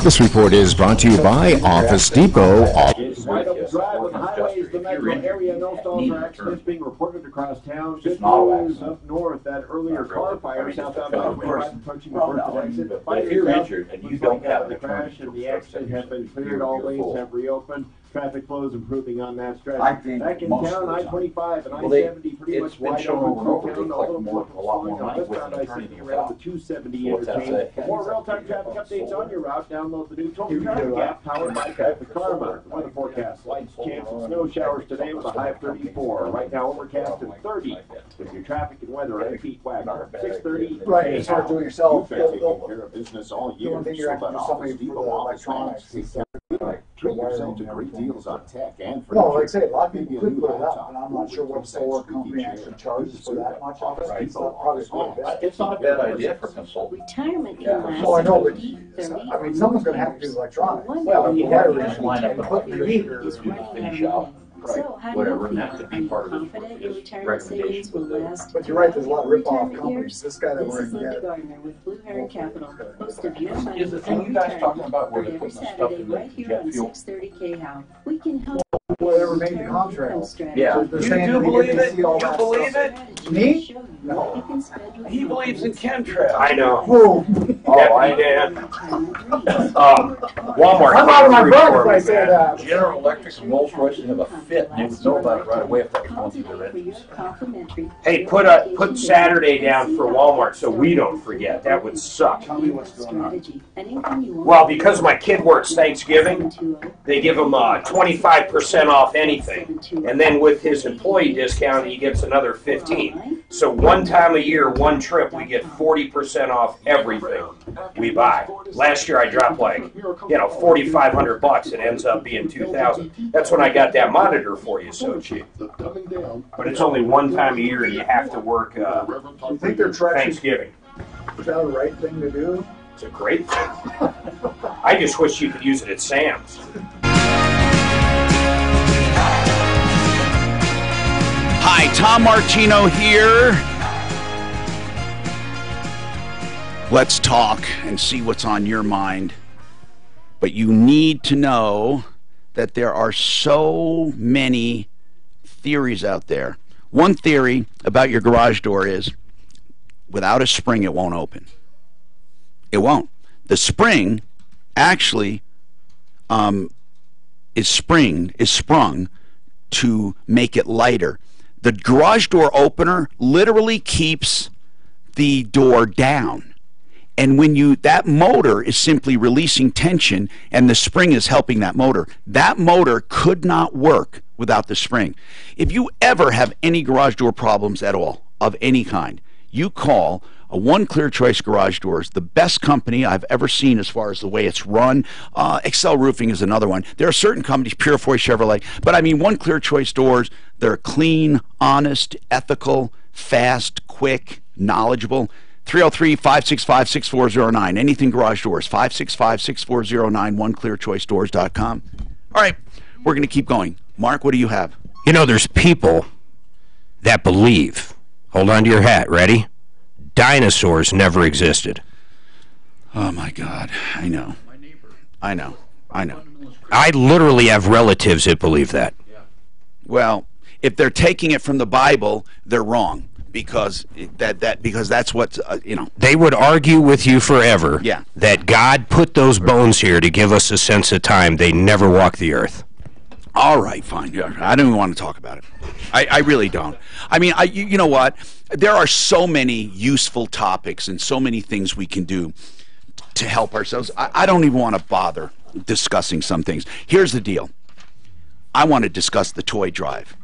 This report is brought to you by Office Depot. Right up the drive with highways, the metro area, no stalls or accidents being reported across town. Good news up north, that earlier car fire southbound I-25 approaching the first exit. But if you're injured and you don't have the crash and the accident has been cleared, all lanes have reopened. Traffic flow is improving on that stretch. Back in town, I-25 and I-70 pretty much wide open through town. A lot more money westbound I-70 around the 270 interchange. For more real-time traffic updates on your route, download the new Total Traffic app powered by Traffic Karma. Weather forecast: light chance of snow showers today with a high of 34. Right now, overcast and 30. With your traffic and weather at Pete Wagner. 6:30. Right, you start doing yourself. You've been taking care of business all year. You figure out something for the electronics. Treat yourself to great deals on tech and for no, like I say, a lot of people could put it up, and I'm not sure what solar company actually charges for that much of it. It's not a bad idea for consulting. Retirement can last. Oh, I know, but I mean, someone's going to have to do electronics. Well, you got to line up put the meter finish out. So, how Whatever, do you and that could be part of the confident your retirement savings will last? But you're right, there's a lot of rip-off companies. This guy that This we're is in Linda yet. Gardner with Blue Heron Capital, host of Your Money Is the thing and you guys talking Retirement. about where Heard they every put the stuff Saturday in the right here jet on fuel? 630 KHOW. We can help whoever made the contract. Yeah. They're You saying do that they believe get to it? see all You that believe stuff. it? Me? No. He believes in chemtrails. I know. Whoa. Oh, I did. Walmart. I'm out of my came butt for if me, I say man. that. General Electric and Rolls Royce would have a fit, and they would know about it right away if that was going through their engines. Hey, put Saturday down for Walmart so we don't forget. That would suck. Tell me what's going on. Well, because my kid works Thanksgiving, they give him 25% off anything, and then with his employee discount, he gets another 15. So one time a year, one trip, we get 40% off everything we buy. Last year, I dropped like $4,500. It ends up being $2,000. That's when I got that monitor for you, so cheap. But it's only one time a year, and you have to work You think they're trying? Thanksgiving. Is that the right thing to do? It's a great thing. I just wish you could use it at Sam's. Hi, Tom Martino here. Let's talk and see what's on your mind. But you need to know that there are so many theories out there. One theory about your garage door is without a spring, it won't open. It won't. The spring actually is sprung to make it lighter. The garage door opener literally keeps the door down. And when that motor is simply releasing tension and the spring is helping that motor could not work without the spring. If you ever have any garage door problems at all, of any kind, you call a One Clear Choice Garage Doors, the best company I've ever seen as far as the way it's run. Excel Roofing is another one. There are certain companies, Purefoy Chevrolet, but I mean One Clear Choice Doors, they're clean, honest, ethical, fast, quick, knowledgeable. 303-565-6409. Anything garage doors, 565-6409, oneclearchoicedoors.com. All right, we're going to keep going. Mark, what do you have? You know, there's people that believe, hold on to your hat, ready? Dinosaurs never existed. Oh, my God. I know. I literally have relatives that believe that. Well, if they're taking it from the Bible, they're wrong. Because that's what They would argue with you forever that God put those bones here to give us a sense of time. They never walked the earth. All right, fine. I don't even want to talk about it. I really don't. I mean, you know what? There are so many useful topics and so many things we can do to help ourselves. I don't even want to bother discussing some things. Here's the deal. I want to discuss the toy drive.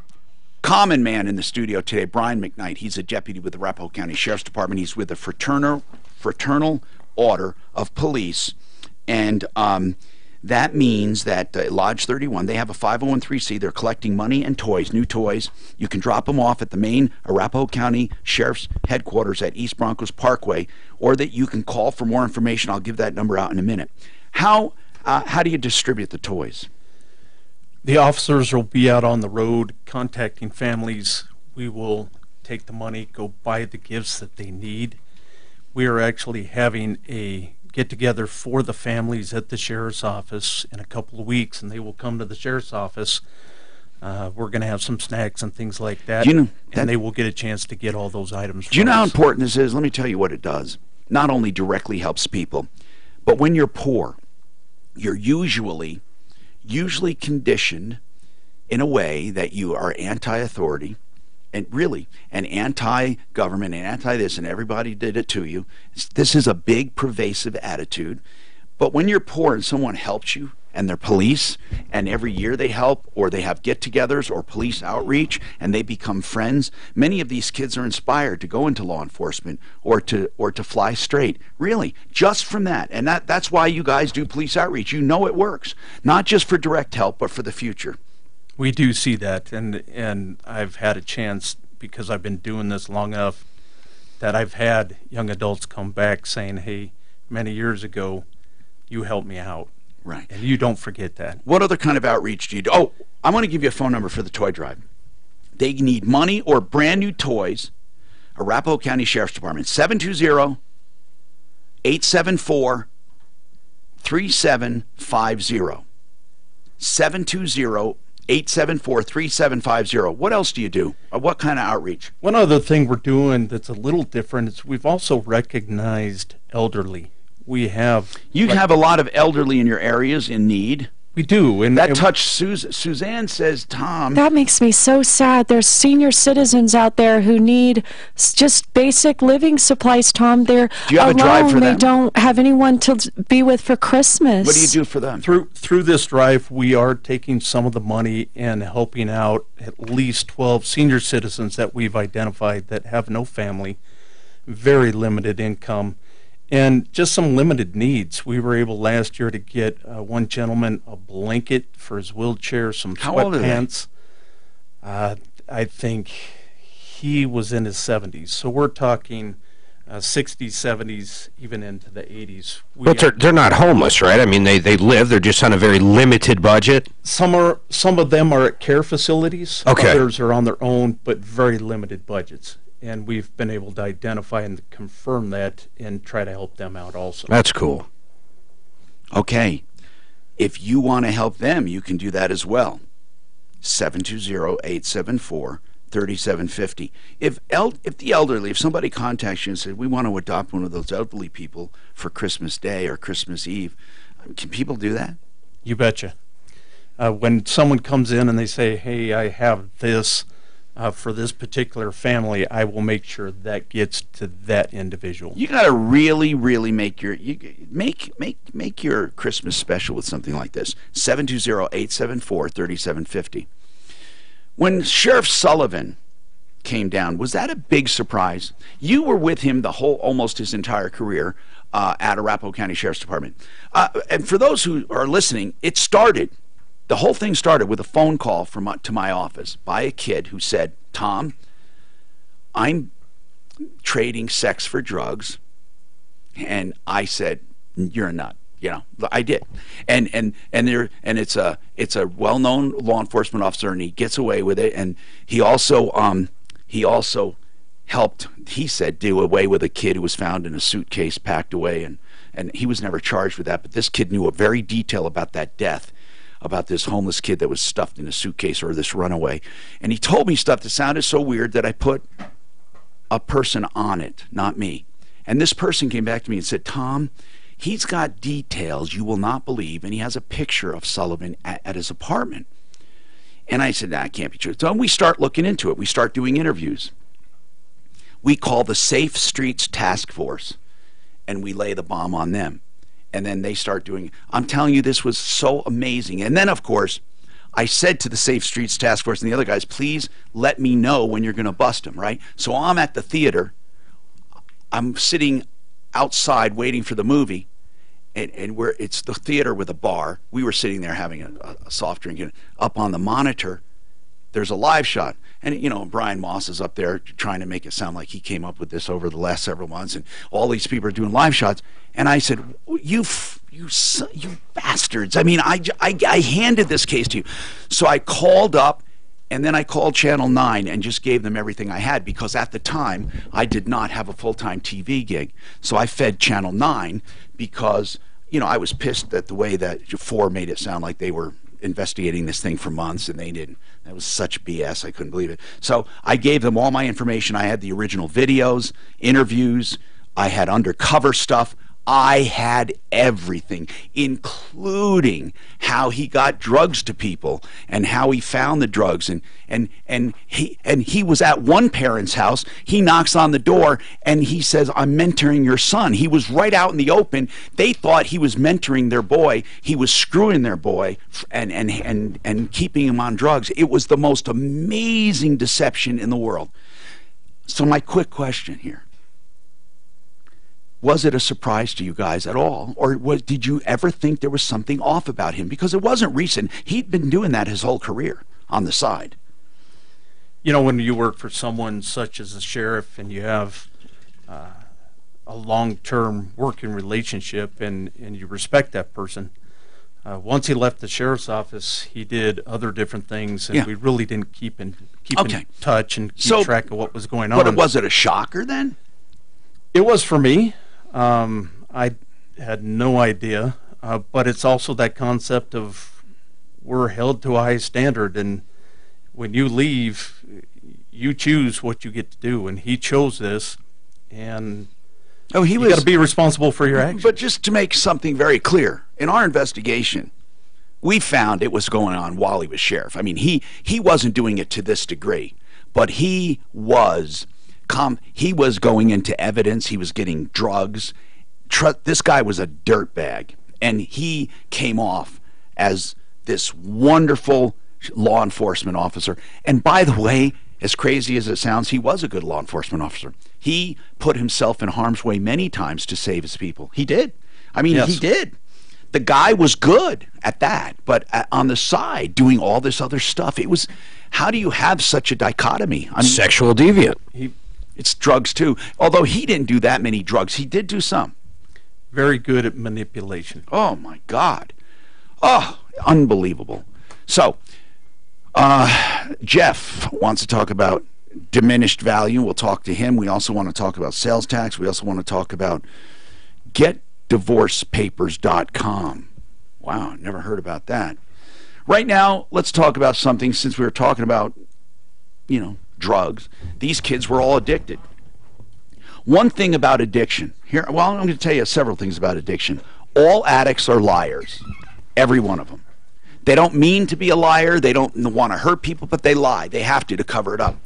Common man in the studio today, Brian McKnight. He's a deputy with the Arapahoe County Sheriff's Department. He's with the Fraternal Order of Police, and that means that Lodge 31, they have a 501c. They're collecting money and toys, new toys. You can drop them off at the main Arapahoe County Sheriff's Headquarters at East Broncos Parkway, or that you can call for more information. I'll give that number out in a minute. How do you distribute the toys? The officers will be out on the road contacting families. We will take the money, go buy the gifts that they need. We are actually having a get-together for the families at the sheriff's office in a couple of weeks, and they will come to the sheriff's office. We're going to have some snacks and things like that, and they will get a chance to get all those items. Do you know how important this is? Let me tell you what it does. Not only directly helps people, but when you're poor, you're usually conditioned in a way that you are anti-authority and really an anti-government, anti-this, and everybody did it to you. This is a big pervasive attitude. But when you're poor and someone helps you, and they're police, and every year they help, or they have get-togethers or police outreach, and they become friends, many of these kids are inspired to go into law enforcement or to fly straight. Really, just from that. And that's why you guys do police outreach. You know it works, not just for direct help, but for the future. We do see that, and I've had a chance, because I've been doing this long enough, that I've had young adults come back saying, hey, many years ago, you helped me out. Right. And you don't forget that. What other kind of outreach do you do? Oh, I'm going to give you a phone number for the toy drive. They need money or brand new toys. Arapahoe County Sheriff's Department, 720-874-3750. 874-3750. What else do you do? What kind of outreach? One other thing we're doing that's a little different is we've also recognized elderly. We have... You have a lot of elderly in your areas in need. We do. And that touched Suzanne says, Tom... That makes me so sad. There's senior citizens out there who need just basic living supplies, Tom. They're do you have alone. A drive for them? They don't have anyone to be with for Christmas. What do you do for them? Through this drive, we are taking some of the money and helping out at least 12 senior citizens that we've identified that have no family, very limited income, and just some limited needs. We were able last year to get one gentleman a blanket for his wheelchair, some sweatpants. I think he was in his 70s. So we're talking 60s, 70s, even into the 80s. But they're not homeless, right? I mean, they live. They're just on a very limited budget. Some of them are at care facilities. Okay. Others are on their own, but very limited budgets. And we've been able to identify and confirm that and try to help them out also. That's cool. Okay. If you want to help them, you can do that as well. 720-874-3750. If the elderly, if somebody contacts you and says, we want to adopt one of those elderly people for Christmas Day or Christmas Eve, can people do that? You betcha. When someone comes in and they say, hey, I have this, for this particular family, I will make sure that gets to that individual. You got to really, really make your make your Christmas special with something like this. 720-874-3750. When Sheriff Sullivan came down, was that a big surprise? You were with him almost his entire career at Arapahoe County Sheriff's Department. And for those who are listening, the whole thing started with a phone call to my office by a kid who said, Tom, I'm trading sex for drugs. And I said, you're a nut. You know, I did. And it's a well-known law enforcement officer, and he gets away with it. And he also helped, he said, do away with a kid who was found in a suitcase packed away, and he was never charged with that. But this kid knew a very detail about that death, about this homeless kid that was stuffed in a suitcase, or this runaway. And he told me stuff that sounded so weird that I put a person on it, not me. And this person came back to me and said, Tom, he's got details you will not believe, and he has a picture of Sullivan at his apartment. And I said, nah, it can't be true. So we start looking into it. We start doing interviews. We call the Safe Streets Task Force, and we lay the bomb on them. And then they start doing it. I'm telling you, this was so amazing. And then, of course, I said to the Safe Streets Task Force and the other guys, please let me know when you're going to bust him, right? So I'm at the theater. I'm sitting outside waiting for the movie, and it's the theater with a bar. We were sitting there having a soft drink, and up on the monitor, there's a live shot. And, you know, Brian Moss is up there trying to make it sound like he came up with this over the last several months, and all these people are doing live shots. And I said, you bastards. I mean, I handed this case to you. So I called up, and then I called Channel 9 and just gave them everything I had, because at the time I did not have a full-time TV gig. So I fed Channel 9 because, you know, I was pissed at the way that 4 made it sound like they were investigating this thing for months, and they didn't. That was such BS. I couldn't believe it. So I gave them all my information. I had the original videos, interviews. I had undercover stuff. I had everything, including how he got drugs to people and how he found the drugs. And he was at one parent's house. He knocks on the door and he says, I'm mentoring your son. He was right out in the open. They thought he was mentoring their boy. He was screwing their boy and keeping him on drugs. It was the most amazing deception in the world. So my quick question here. Was it a surprise to you guys at all? Or did you ever think there was something off about him? Because it wasn't recent. He'd been doing that his whole career on the side. You know, when you work for someone such as a sheriff and you have a long-term working relationship and you respect that person, once he left the sheriff's office, he did other different things, and we really didn't keep in touch and keep track of what was going on. But was it a shocker then? It was for me. I had no idea, but it's also that concept of we're held to a high standard, and when you leave, you choose what you get to do, and he chose this, and you got to be responsible for your actions. But just to make something very clear, in our investigation, we found it was going on while he was sheriff. I mean, he wasn't doing it to this degree, but he was going into evidence. He was getting drugs. This guy was a dirtbag, and he came off as this wonderful law enforcement officer. And by the way, as crazy as it sounds, he was a good law enforcement officer. He put himself in harm's way many times to save his people. He did. I mean, he did. The guy was good at that, but on the side, doing all this other stuff, it was, how do you have such a dichotomy? I mean, sexual deviant. It's drugs, too. Although he didn't do that many drugs. He did do some. Very good at manipulation. Oh, my God. Oh, unbelievable. So, Jeff wants to talk about diminished value. We'll talk to him. We also want to talk about sales tax. We also want to talk about getdivorcepapers.com. Wow, never heard about that. Right now, let's talk about something, since we were talking about, drugs. These kids were all addicted. One thing about addiction, I'm going to tell you several things about addiction. All addicts are liars, every one of them. They don't mean to be a liar. They don't want to hurt people, but they lie. They have to cover it up.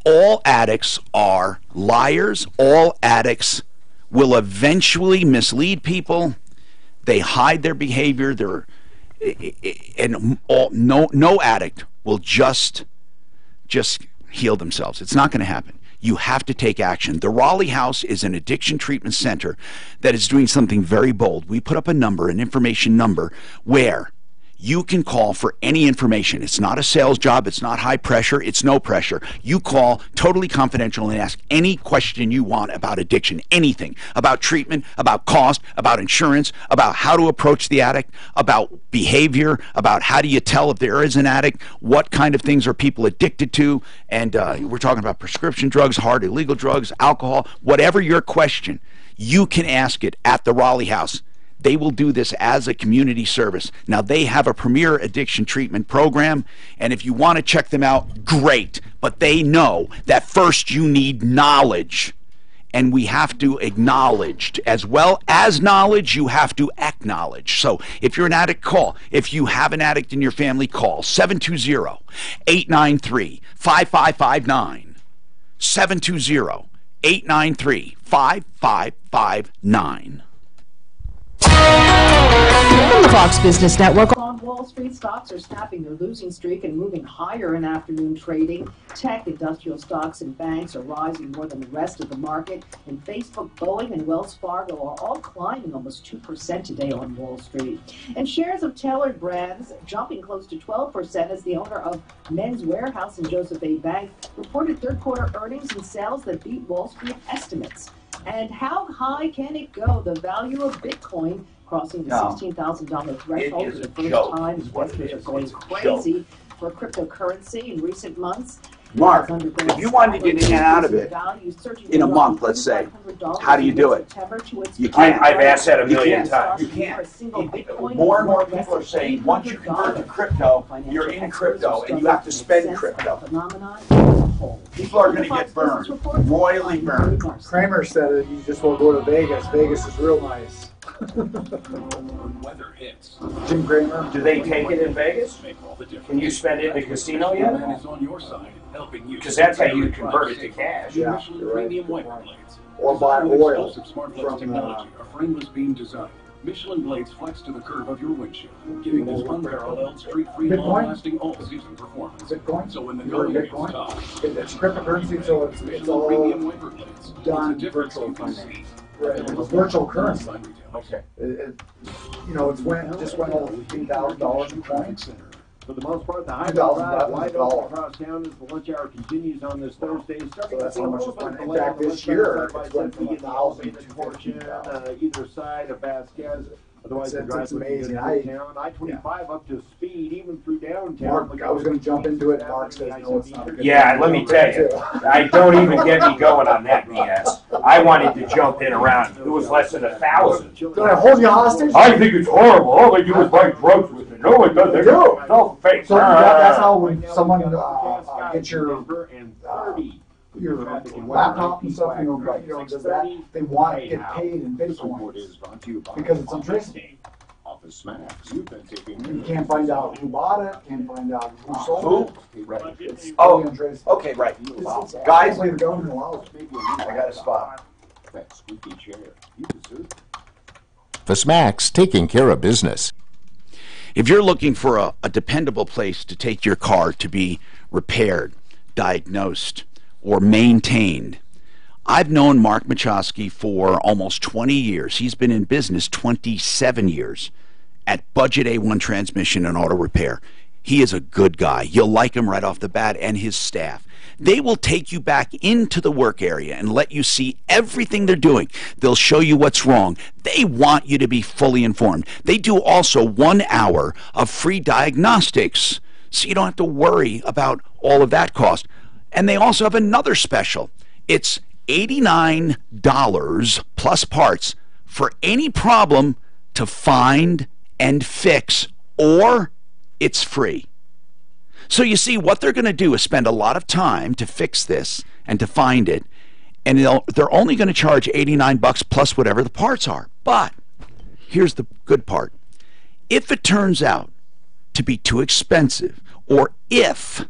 All addicts are liars. All addicts will eventually mislead people. They hide their behavior. No addict will just heal themselves. It's not going to happen. You have to take action. The Raleigh House is an addiction treatment center that is doing something very bold. We put up a number, an information number, where you can call for any information. It's not a sales job. It's not high pressure. It's no pressure. You call totally confidential and ask any question you want about addiction, anything, about treatment, about cost, about insurance, about how to approach the addict, about behavior, about how do you tell if there is an addict, what kind of things are people addicted to, and we're talking about prescription drugs, hard illegal drugs, alcohol, whatever your question, you can ask it at the Raleigh House. They will do this as a community service. Now, they have a premier addiction treatment program, and if you want to check them out, great. But they know that first you need knowledge, and we have to acknowledge. As well as knowledge, you have to acknowledge. So if you're an addict, call. If you have an addict in your family, call 720-893-5559. 720-893-5559. From the Fox Business Network. On Wall Street, stocks are snapping their losing streak and moving higher in afternoon trading. Tech, industrial stocks, and banks are rising more than the rest of the market. And Facebook, Boeing, and Wells Fargo are all climbing almost 2% today on Wall Street. And shares of tailored brands jumping close to 12% as the owner of Men's Warehouse and Joseph A. Bank reported third-quarter earnings and sales that beat Wall Street estimates. And how high can it go? The value of Bitcoin crossing the $16,000 threshold for the first time. Investors are going crazy for cryptocurrency in recent months. Mark, if you wanted to get in and out of it in a month, let's say, how do you do it? You can't. I've asked that a million times. You can't. More and more people are saying once you convert to crypto, you're in crypto, and you have to spend crypto. People are going to get burned, royally burned. Kramer said it. You just won't go to Vegas. Vegas is real nice. Weather hits. Jim Kramer. Do they take it in Vegas? Can you spend it in the casino yet? Because that's how you convert it to cash. Yeah, right. Or buy oil from technology. A frameless beam design. Michelin blades flex to the curve of your windshield, giving this unparalleled street-free, long-lasting all-season performance. Bitcoin? So when the going gets tough, it's cryptocurrency, so it's all done virtual finance. Right. It's virtual currency. Okay. Just went over $15,000 in coins. For the most part, the high-level ride wide open across town as the lunch hour continues on this Thursday. So that's how much it's went. In fact, this year, it's went from 1,000 to 15,000. Either side of Vasquez. Otherwise, it's amazing. I-25 up to speed, even through downtown. Mark, I was going to jump into it. Mark said, no, it's not a good Yeah, let me tell you, I don't even get me going on that BS. I wanted to jump in around. It was less than 1,000. Did I hold you hostage? I think it's horrible. All they do is buy drugs with it. No, it doesn't. They do. No, fake. So that's how when someone gets your laptop and stuff, does that, they want to get paid in Bitcoins because it's untraceable. You can't find out who bought it, can't find out who sold it. Right. It's Oh, untraceable. okay, right. Guys, the government allows it. I got a spot. That squeaky chair. You deserve it. Office Max, taking care of business. If you're looking for a dependable place to take your car to be repaired, diagnosed, or maintained, I've known Mark Machowski for almost 20 years. He's been in business 27 years at Budget A1 Transmission and Auto Repair. He is a good guy. You'll like him right off the bat, and his staff. They will take you back into the work area and let you see everything they're doing. They'll show you what's wrong. They want you to be fully informed. They do also 1 hour of free diagnostics, so you don't have to worry about all of that cost. And they also have another special. It's $89 plus parts for any problem to find and fix, or it's free. So you see, what they're going to do is spend a lot of time to fix this and to find it, and they're only going to charge $89 plus whatever the parts are. But here's the good part. If it turns out to be too expensive, or if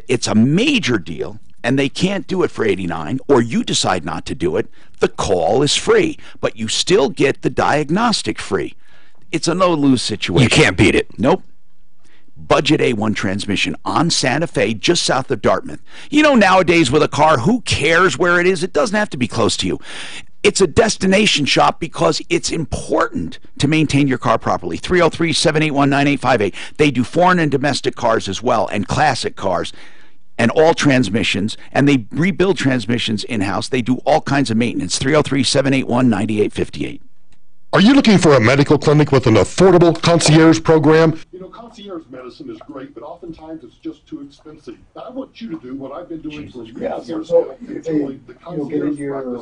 it's a major deal and they can't do it for $89, or you decide not to do it, the call is free, but you still get the diagnostic free. It's a no-lose situation. You can't beat it. Nope. Budget A1 Transmission on Santa Fe, just south of Dartmouth. You know, nowadays with a car, who cares where it is? It doesn't have to be close to you. It's a destination shop because it's important to maintain your car properly. 303-781-9858. They do foreign and domestic cars as well, and classic cars, and all transmissions, and they rebuild transmissions in-house. They do all kinds of maintenance. 303-781-9858. Are you looking for a medical clinic with an affordable concierge program? You know, concierge medicine is great, but oftentimes it's just too expensive. Now, I want you to do what I've been doing for many years. So if they, the concierge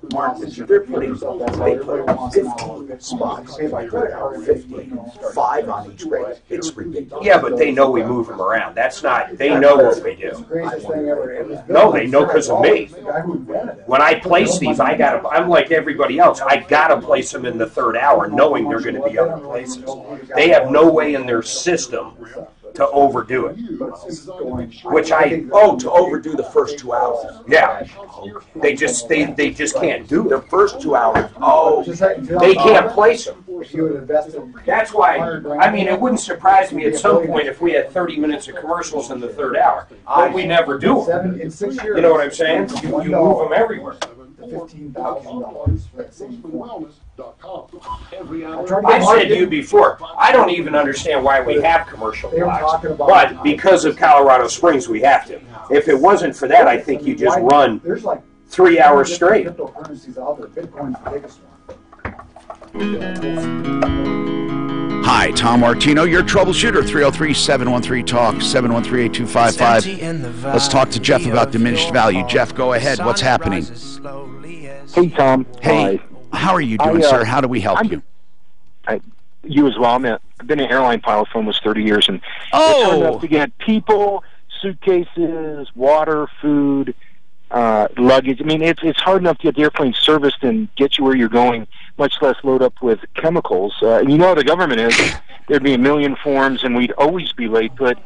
practice, They're putting, they put 15 spots, 5 on each rate. It's ridiculous. Yeah, but they know we move them around. That's not, they know what we do. No, they know because of me. When I place these, I'm like everybody else. I gotta place them in the third hour, knowing they're going to be other places. They have no way in their system to overdo it. To overdo the first 2 hours. Yeah, they just can't do it. The first 2 hours. They can't place them. That's why. I mean, it wouldn't surprise me at some point if we had 30 minutes of commercials in the third hour, but we never do them. You know what I'm saying? You move them everywhere. $15,000 for that same I've said to you before, I don't even understand why we have commercial blocks, but because of Colorado Springs, we have to. If it wasn't for that, I think you just run 3 hours straight. Cryptocurrencies out there. Bitcoin's the biggest one. Hi, Tom Martino, your troubleshooter. 303-713-TALK, 713-8255. Let's talk to Jeff about diminished value. Jeff, go ahead. What's happening? Hey, Tom. Hey, how are you doing, sir? How do we help you? You as well. I've been an airline pilot for almost 30 years, and it's hard enough to get people, suitcases, water, food, luggage. I mean, it's hard enough to get the airplane serviced and get you where you're going, much less load up with chemicals. And you know how the government is. There'd be a million forms, and we'd always be late. But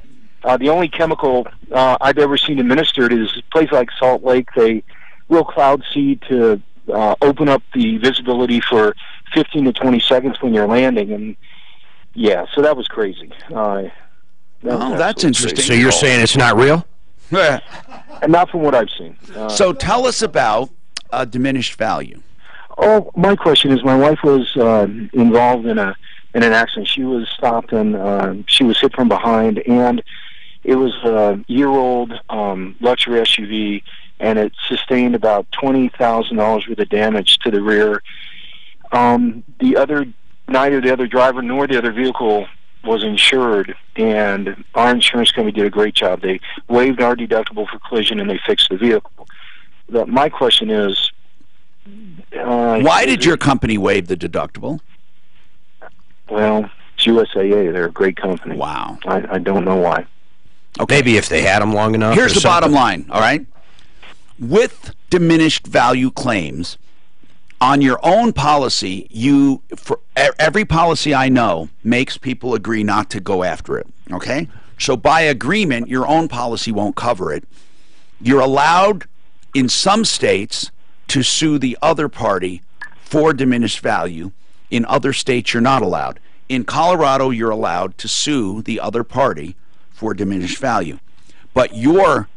the only chemical I've ever seen administered is a place like Salt Lake. They will cloud seed to open up the visibility for 15 to 20 seconds when you're landing. And, yeah, so that was crazy. That's interesting. So you're saying it's not real? And not from what I've seen. So tell us about diminished value. Oh, my question is, my wife was involved in an accident. She was stopped and she was hit from behind, and it was a year-old luxury SUV, and it sustained about $20,000 worth of damage to the rear. Neither the other driver nor the other vehicle was insured, and our insurance company did a great job. They waived our deductible for collision, and they fixed the vehicle. My question is, why did your company waive the deductible? Well, USAA. They're a great company. Wow. I don't know why. Okay. Maybe if they had them long enough. Here's the something. bottom line, all right? With diminished value claims, on your own policy, for every policy I know makes people agree not to go after it, okay? So by agreement, your own policy won't cover it. You're allowed in some states to sue the other party for diminished value. In other states, you're not allowed. In Colorado, you're allowed to sue the other party for diminished value. But your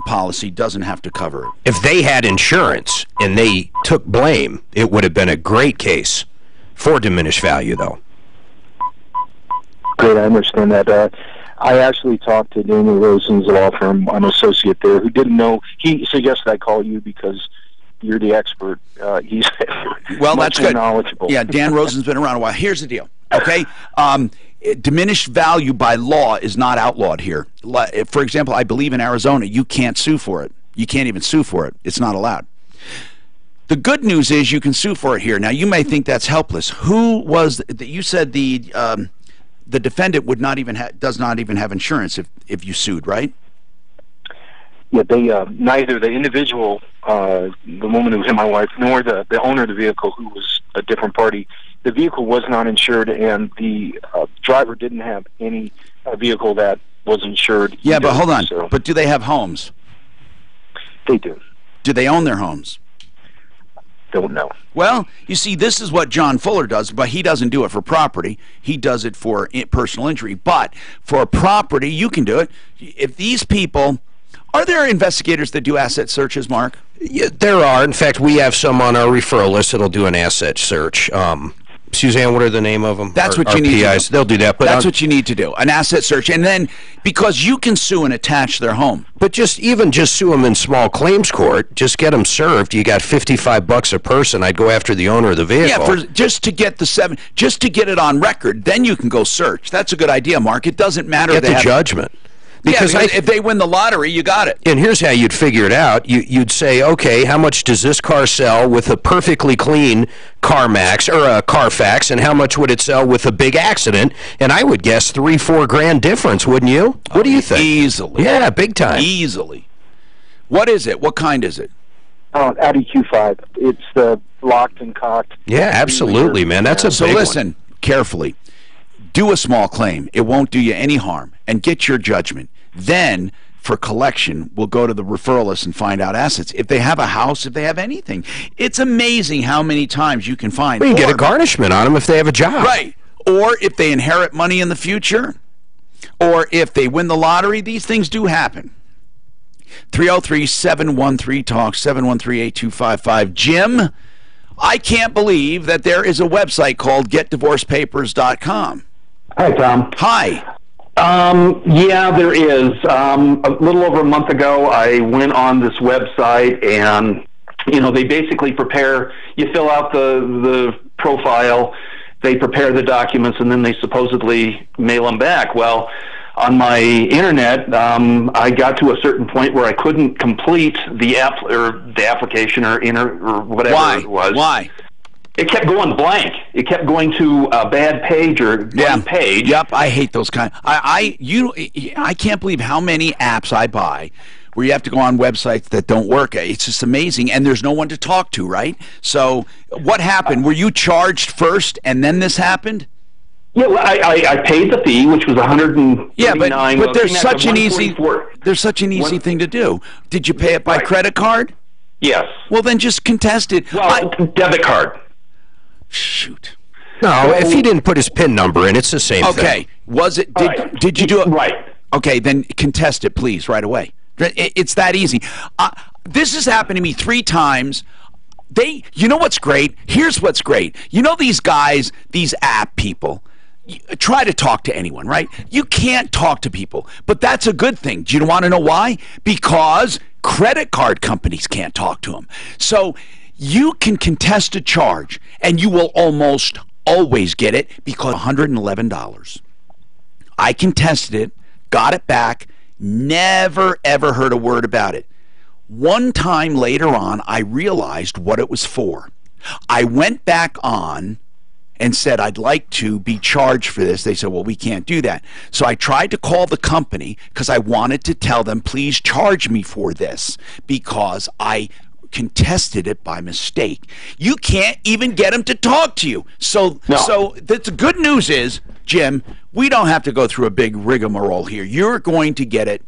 policy doesn't have to cover it. If they had insurance and they took blame, it would have been a great case for diminished value, though. Great, I understand that. I actually talked to Daniel Rosen's law firm, an associate there, who didn't know. He suggested I call you because you're the expert. He's well, much that's good. Knowledgeable. Yeah, Dan Rosen's been around a while. Here's the deal, okay? Diminished value by law is not outlawed here. For example, I believe in Arizona, you can't sue for it. You can't even sue for it. It's not allowed. The good news is you can sue for it here. Now, you may think that's helpless. Who was you said the defendant would not even does not even have insurance if you sued, right? Yeah, they neither the individual, the woman who hit my wife, nor the owner of the vehicle, who was a different party. The vehicle was not insured, and the driver didn't have any vehicle that was insured. Yeah, either, but hold on. So. But do they have homes? They do. Do they own their homes? Don't know. Well, you see, this is what John Fuller does, but he doesn't do it for property. He does it for personal injury. But for property, you can do it. If these people... Are there investigators that do asset searches, Mark? Yeah, there are. In fact, we have some on our referral list that'll do an asset search. Suzanne, what are the name of them? That's what you need PIs. to do. They'll do that. But that's what you need to do, an asset search. And then, because you can sue and attach their home. But just sue them in small claims court, just get them served. You got $55 a person. I'd go after the owner of the vehicle. Yeah, just to get just to get it on record, then you can go search. That's a good idea, Mark. It doesn't matter. Get the judgment. Because if they win the lottery, you got it. And here's how you'd figure it out. You'd say, okay, how much does this car sell with a perfectly clean CarMax or a Carfax, and how much would it sell with a big accident? And I would guess $3-4 grand difference, wouldn't you? What do you think? Easily. Yeah, big time. Easily. What is it? What kind is it? Audi Q5. It's the locked and cocked. Yeah, absolutely, man. That's a so big listen one. Carefully. Do a small claim. It won't do you any harm. And get your judgment. Then, for collection, we'll go to the referral list and find out assets. If they have a house, if they have anything. It's amazing how many times you can find. Well, you get a garnishment on them if they have a job. Right. Or if they inherit money in the future. Or if they win the lottery. These things do happen. 303-713-TALK, 713-8255. Jim, I can't believe that there is a website called GetDivorcePapers.com. Hi, Tom. Hi. Yeah, there is. A little over a month ago, I went on this website, and they basically you fill out the profile, they prepare the documents, and then they supposedly mail them back. Well, on my internet, I got to a certain point where I couldn't complete the application or whatever it was. Why? It kept going blank. It kept going to a bad page or blank page. Yep, I hate those kind. I can't believe how many apps I buy where you have to go on websites that don't work. It's just amazing, and there's no one to talk to, right? So, what happened? Were you charged first, and then this happened? Yeah, well, I paid the fee, which was $139. Yeah, but there's such an easy thing to do. Did you pay it by credit card? Yes. Well, then just contest it. Well, debit card. Shoot. No, if he didn't put his PIN number in, it's the same thing. Okay. Was it? Did you do it? Right. Okay, then contest it, please, right away. It's that easy. This has happened to me 3 times. You know what's great? Here's what's great. You know these guys, these app people, try to talk to anyone, right? You can't talk to people, but that's a good thing. Do you want to know why? Because credit card companies can't talk to them. So you can contest a charge, and you will almost always get it because $111. I contested it, got it back, never ever heard a word about it. One time later on, I realized what it was for. I went back on and said, I'd like to be charged for this. They said, well, we can't do that. So I tried to call the company because I wanted to tell them, please charge me for this because I contested it by mistake. You can't even get them to talk to you. So the good news is, Jim, we don't have to go through a big rigmarole here. You're going to get it.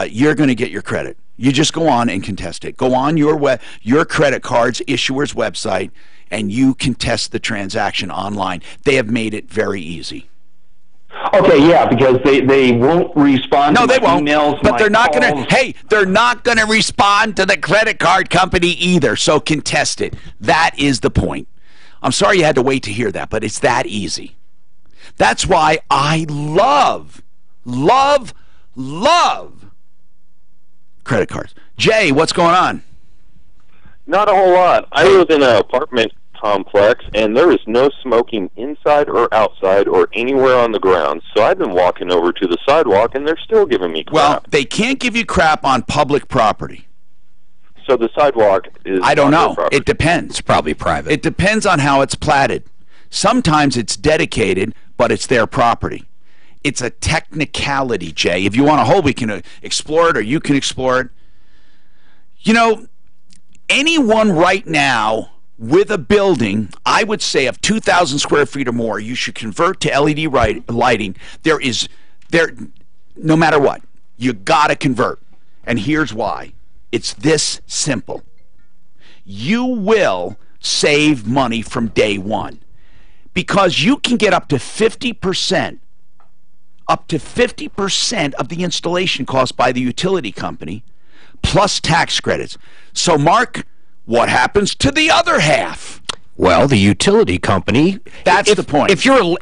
You're going to get your credit. You just go on and contest it. Go on your credit card's issuer's website, and you contest the transaction online. They have made it very easy. Okay, yeah, because they won't respond to my emails. But they're not going to. Hey, they're not going to respond to the credit card company either. So contest it. That is the point. I'm sorry you had to wait to hear that, but it's that easy. That's why I love credit cards. Jay, what's going on? Not a whole lot. I live in an apartment complex, and there is no smoking inside or outside or anywhere on the ground. So I've been walking over to the sidewalk, and they're still giving me crap. Well, they can't give you crap on public property. So the sidewalk is I don't know. It depends. It's probably private. It depends on how it's platted. Sometimes it's dedicated, but it's their property. It's a technicality, Jay. If you want to hold, we can explore it, or you can explore it. You know, anyone right now with a building, I would say of 2,000 square feet or more, you should convert to LED lighting. No matter what, you got to convert. And here's why. It's this simple. You will save money from day one because you can get up to 50% of the installation cost by the utility company plus tax credits. So, Mark, what happens to the other half? Well, the utility company. That's the point. If your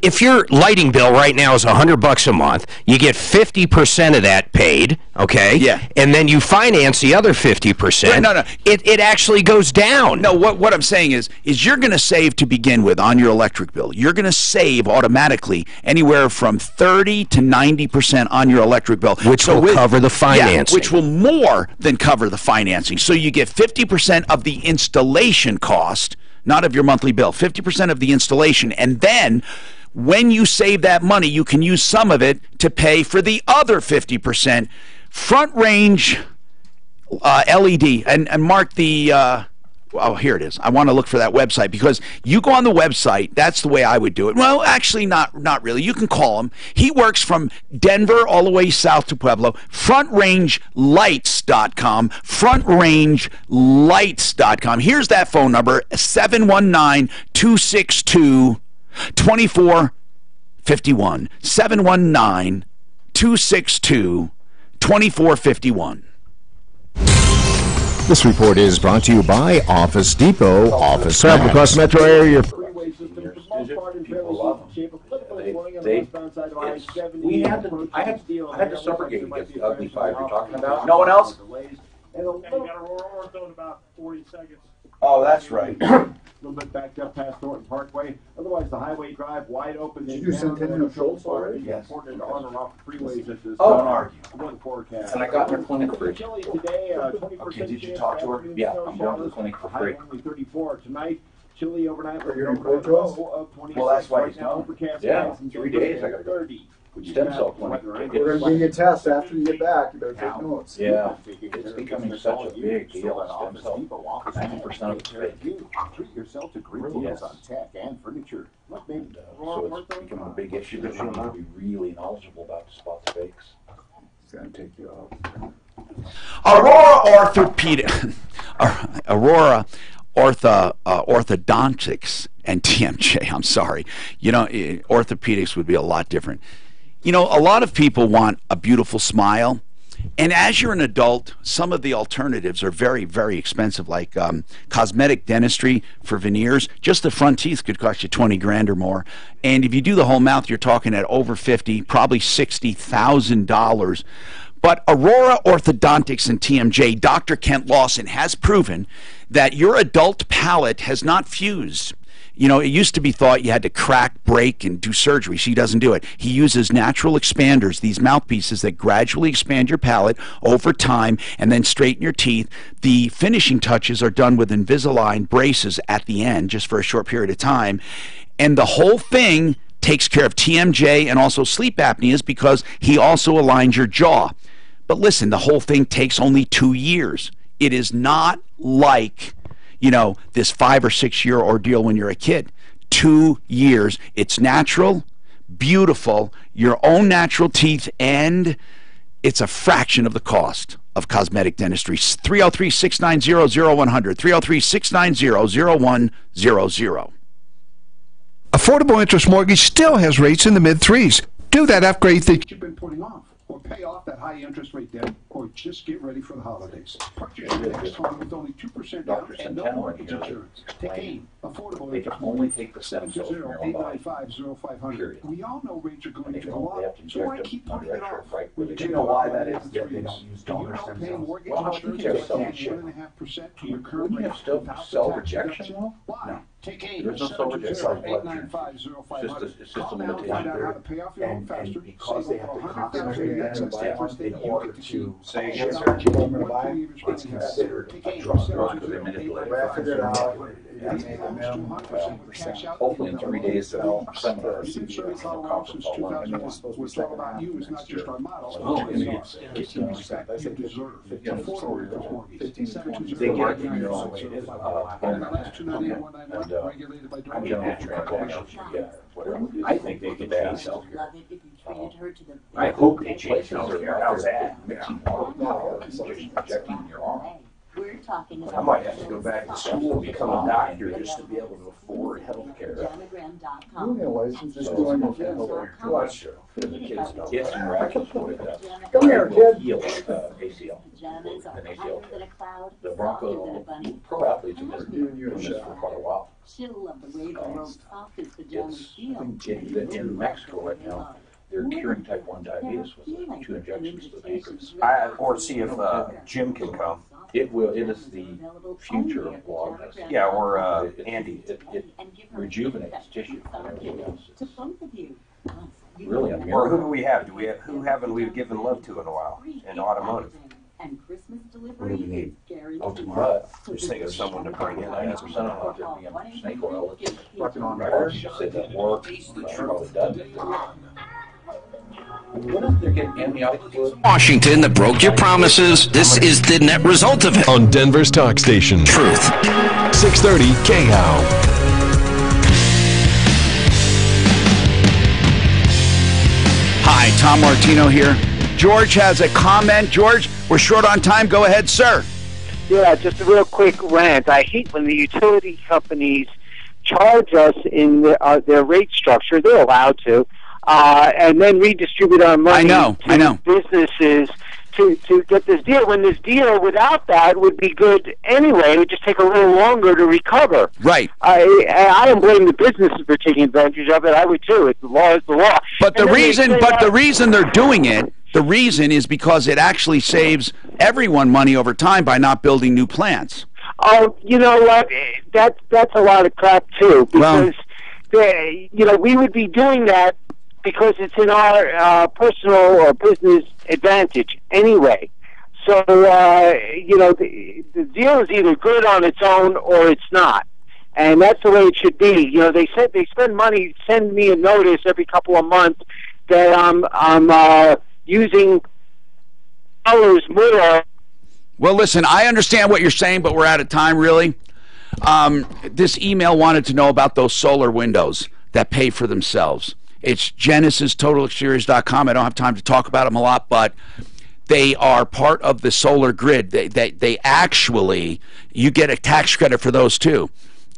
lighting bill right now is $100 a month, you get 50% of that paid. Okay. Yeah. And then you finance the other 50%. No. It actually goes down. No. What I'm saying is you're going to save to begin with on your electric bill. You're going to save automatically anywhere from 30 to 90% on your electric bill, which will cover the financing. Yeah, which will more than cover the financing. So you get 50% of the installation cost. Not of your monthly bill, 50% of the installation. And then when you save that money, you can use some of it to pay for the other 50%. Front range LED. And mark the, oh, here it is. I want to look for that website because you go on the website. That's the way I would do it. Well, actually, not really. You can call him. He works from Denver all the way south to Pueblo. FrontRangeLights.com. FrontRangeLights.com. Here's that phone number, 719-262-2451. 719-262-2451. This report is brought to you by Office Depot. Office travel across the metro area. I had to suffocate against the ugly five you're talking about. No one else? Oh, that's right. A little bit backed up past Norton Parkway. Otherwise, the highway drive wide open. Did you send Centennial Schultz already? Yes. Important on and off freeways. This is forecast. And I got her clinic free. Chilly today. 20% Okay, did you talk to her? Yeah, I'm going to the clinic for free. Only 34 tonight. Chilly overnight. Well, that's why he's not. Yeah, 3 days I got to go. Stem cell clinic. We're going to give you a test after you get back. You better take notes. Yeah, it's becoming such a big deal. Stem cell. 90% of it's fake. Treat yourself to great deals on tech and furniture. So it's becoming a big issue that you need to be really knowledgeable about to spot the fakes. It's going to take you off. Aurora Orthodontics and TMJ. I'm sorry. You know, orthopedics would be a lot different. You know, a lot of people want a beautiful smile. And as you're an adult, some of the alternatives are very, very expensive, like cosmetic dentistry for veneers. Just the front teeth could cost you 20 grand or more. And if you do the whole mouth, you're talking at over 50, probably $60,000. But Aurora Orthodontics and TMJ, Dr. Kent Lawson, has proven that your adult palate has not fused. You know, it used to be thought you had to crack, break, and do surgery. He doesn't do it. He uses natural expanders, these mouthpieces that gradually expand your palate over time and then straighten your teeth. The finishing touches are done with Invisalign braces at the end, just for a short period of time. And the whole thing takes care of TMJ and also sleep apneas because he also aligns your jaw. But listen, the whole thing takes only 2 years. It is not like, you know, this 5 or 6 year ordeal when you're a kid. 2 years. It's natural, beautiful, your own natural teeth, and it's a fraction of the cost of cosmetic dentistry. 303-690-0100. 303-690-0100. Affordable Interest Mortgage still has rates in the mid-3s. Do that upgrade that you've been putting off, or pay off that high interest rate debt, or just get ready for the holidays. Purchase your next home with only 2% down and no mortgage insurance. Take AIM, Affordable Interest only take the 720-895-0500. We all know rates are going to go up, so why keep putting it off? Do you know why that is? They don't use donor stem cells. Mortgage insurance is 1.5% to your current rate. Still cell rejection? Why? Take AIM, There's no cell rejection. 895-0500. It's just a Call now to find out how to limitation. pay off your home faster. Because they have to concentrate on antibiotics in order to say against what I'm going to buy, it's considered a drug. I figured out you make a minimum of 10%. Hopefully in 3 days they'll seminar. Since since 2001, what's all about you is not just our models, it's the respect you deserve. Affordable mortgage. They get it from your own way. Regulated by I'm general transactions, I think they could change health care. I hope they change health care. How's that? Mixing water, just injecting in your arm. We're talking about I might have to go back to school and become a doctor just to be able to afford health care. You need a license, just go on your head. Well, that's true. For the kids, it's miraculous what it does. Come here, kid. Heal ACL. An ACL. The Broncos pro athletes have been doing this for quite a while. In Mexico right now, they're curing type 1 diabetes with 2 injections to the pancreas. Or see if Jim can come. It will. It is the future of blog medicine. Yeah, or Andy. It rejuvenates tissue. Really, or who do we have? Who haven't we given love to in a while in automotive? What do we need? Ultimate. Just think of someone to bring in. 90% of them are being snake oil. It's working on records. Say that work. Probably doesn't. What if they're getting amniotic fluid? Washington that broke your promises. This is the net result of it. On Denver's talk station. Truth. 630 KHOW. Hi, Tom Martino here. George has a comment. George, we're short on time. Go ahead, sir. Yeah, just a real quick rant. I hate when the utility companies charge us in their rate structure. They're allowed to. And then redistribute our money to businesses to get this deal. When this deal without that would be good anyway, it would just take a little longer to recover. Right. I don't blame the businesses for taking advantage of it. I would too. It's the law is the law. But the reason they're doing it, the reason is because it actually saves everyone money over time by not building new plants. Oh, you know what? That's a lot of crap too. Because we would be doing that because it's in our personal or business advantage anyway. So, the deal is either good on its own or it's not. And that's the way it should be. You know, they said they spend money, send me a notice every couple of months that I'm using dollars more. Well, listen, I understand what you're saying, but we're out of time, really. This email wanted to know about those solar windows that pay for themselves. It's GenesisTotalExteriors.com. I don't have time to talk about them a lot, but they are part of the solar grid. They actually, you get a tax credit for those too,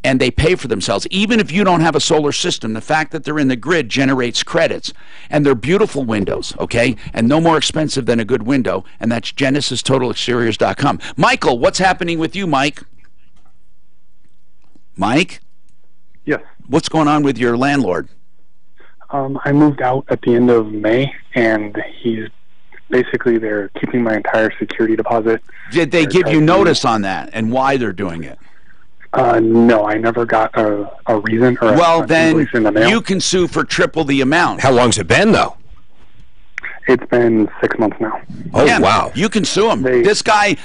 and they pay for themselves. Even if you don't have a solar system, the fact that they're in the grid generates credits, and they're beautiful windows, okay, and no more expensive than a good window, and that's GenesisTotalExteriors.com. Michael, what's happening with you, Mike? Mike? Yes. What's going on with your landlord? I moved out at the end of May, and they're keeping my entire security deposit. Did they give you notice on that and why they're doing it? No, I never got a reason or well, a then invoice in the mail. You can sue for triple the amount. How long's it been, though? It's been 6 months now. Oh, Yeah, wow. You can sue him. This guy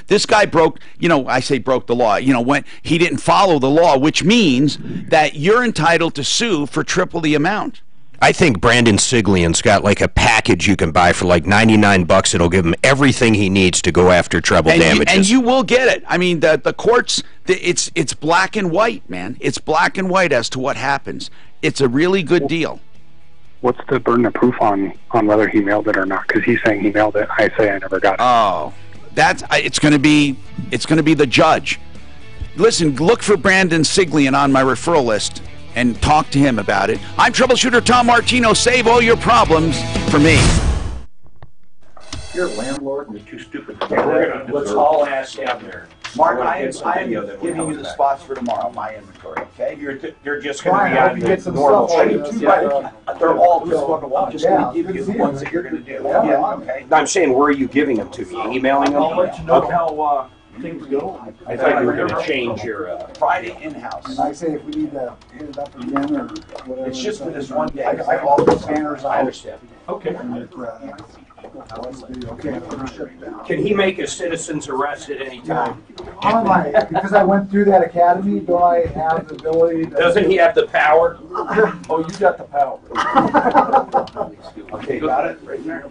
broke, I say broke the law, when he didn't follow the law, which means that you're entitled to sue for triple the amount. I think Brandon Siglian's got like a package you can buy for like $99. It'll give him everything he needs to go after treble damages. And you will get it. I mean, the courts, it's black and white, man. It's black and white as to what happens. It's a really good deal. What's the burden of proof on whether he mailed it or not? Because he's saying he mailed it. I say I never got it. Oh, it's going to be the judge. Listen, look for Brandon Siglian on my referral list and talk to him about it. I'm Troubleshooter Tom Martino. Save all your problems for me. You're a landlord and you're too stupid to Okay, let's all ask down there. Mark, I I am giving you the spots for tomorrow, my inventory, okay? They're just going to be on the normal They're all just Yeah, going to give you the ones that you're going to do. Yeah. Okay. I'm saying, where are you giving them to me? Emailing them? I'll let you know Okay. how things go. I thought you were going to change your... Friday in-house. And I say if we need to hit it up again or whatever. It's just for this one day. I all the scanners out. I understand. Okay. Can he make a citizen's arrest at any time? Because I went through that academy, don't I have the ability to... Doesn't he have the power? Oh, you got the power. Okay, got it right there.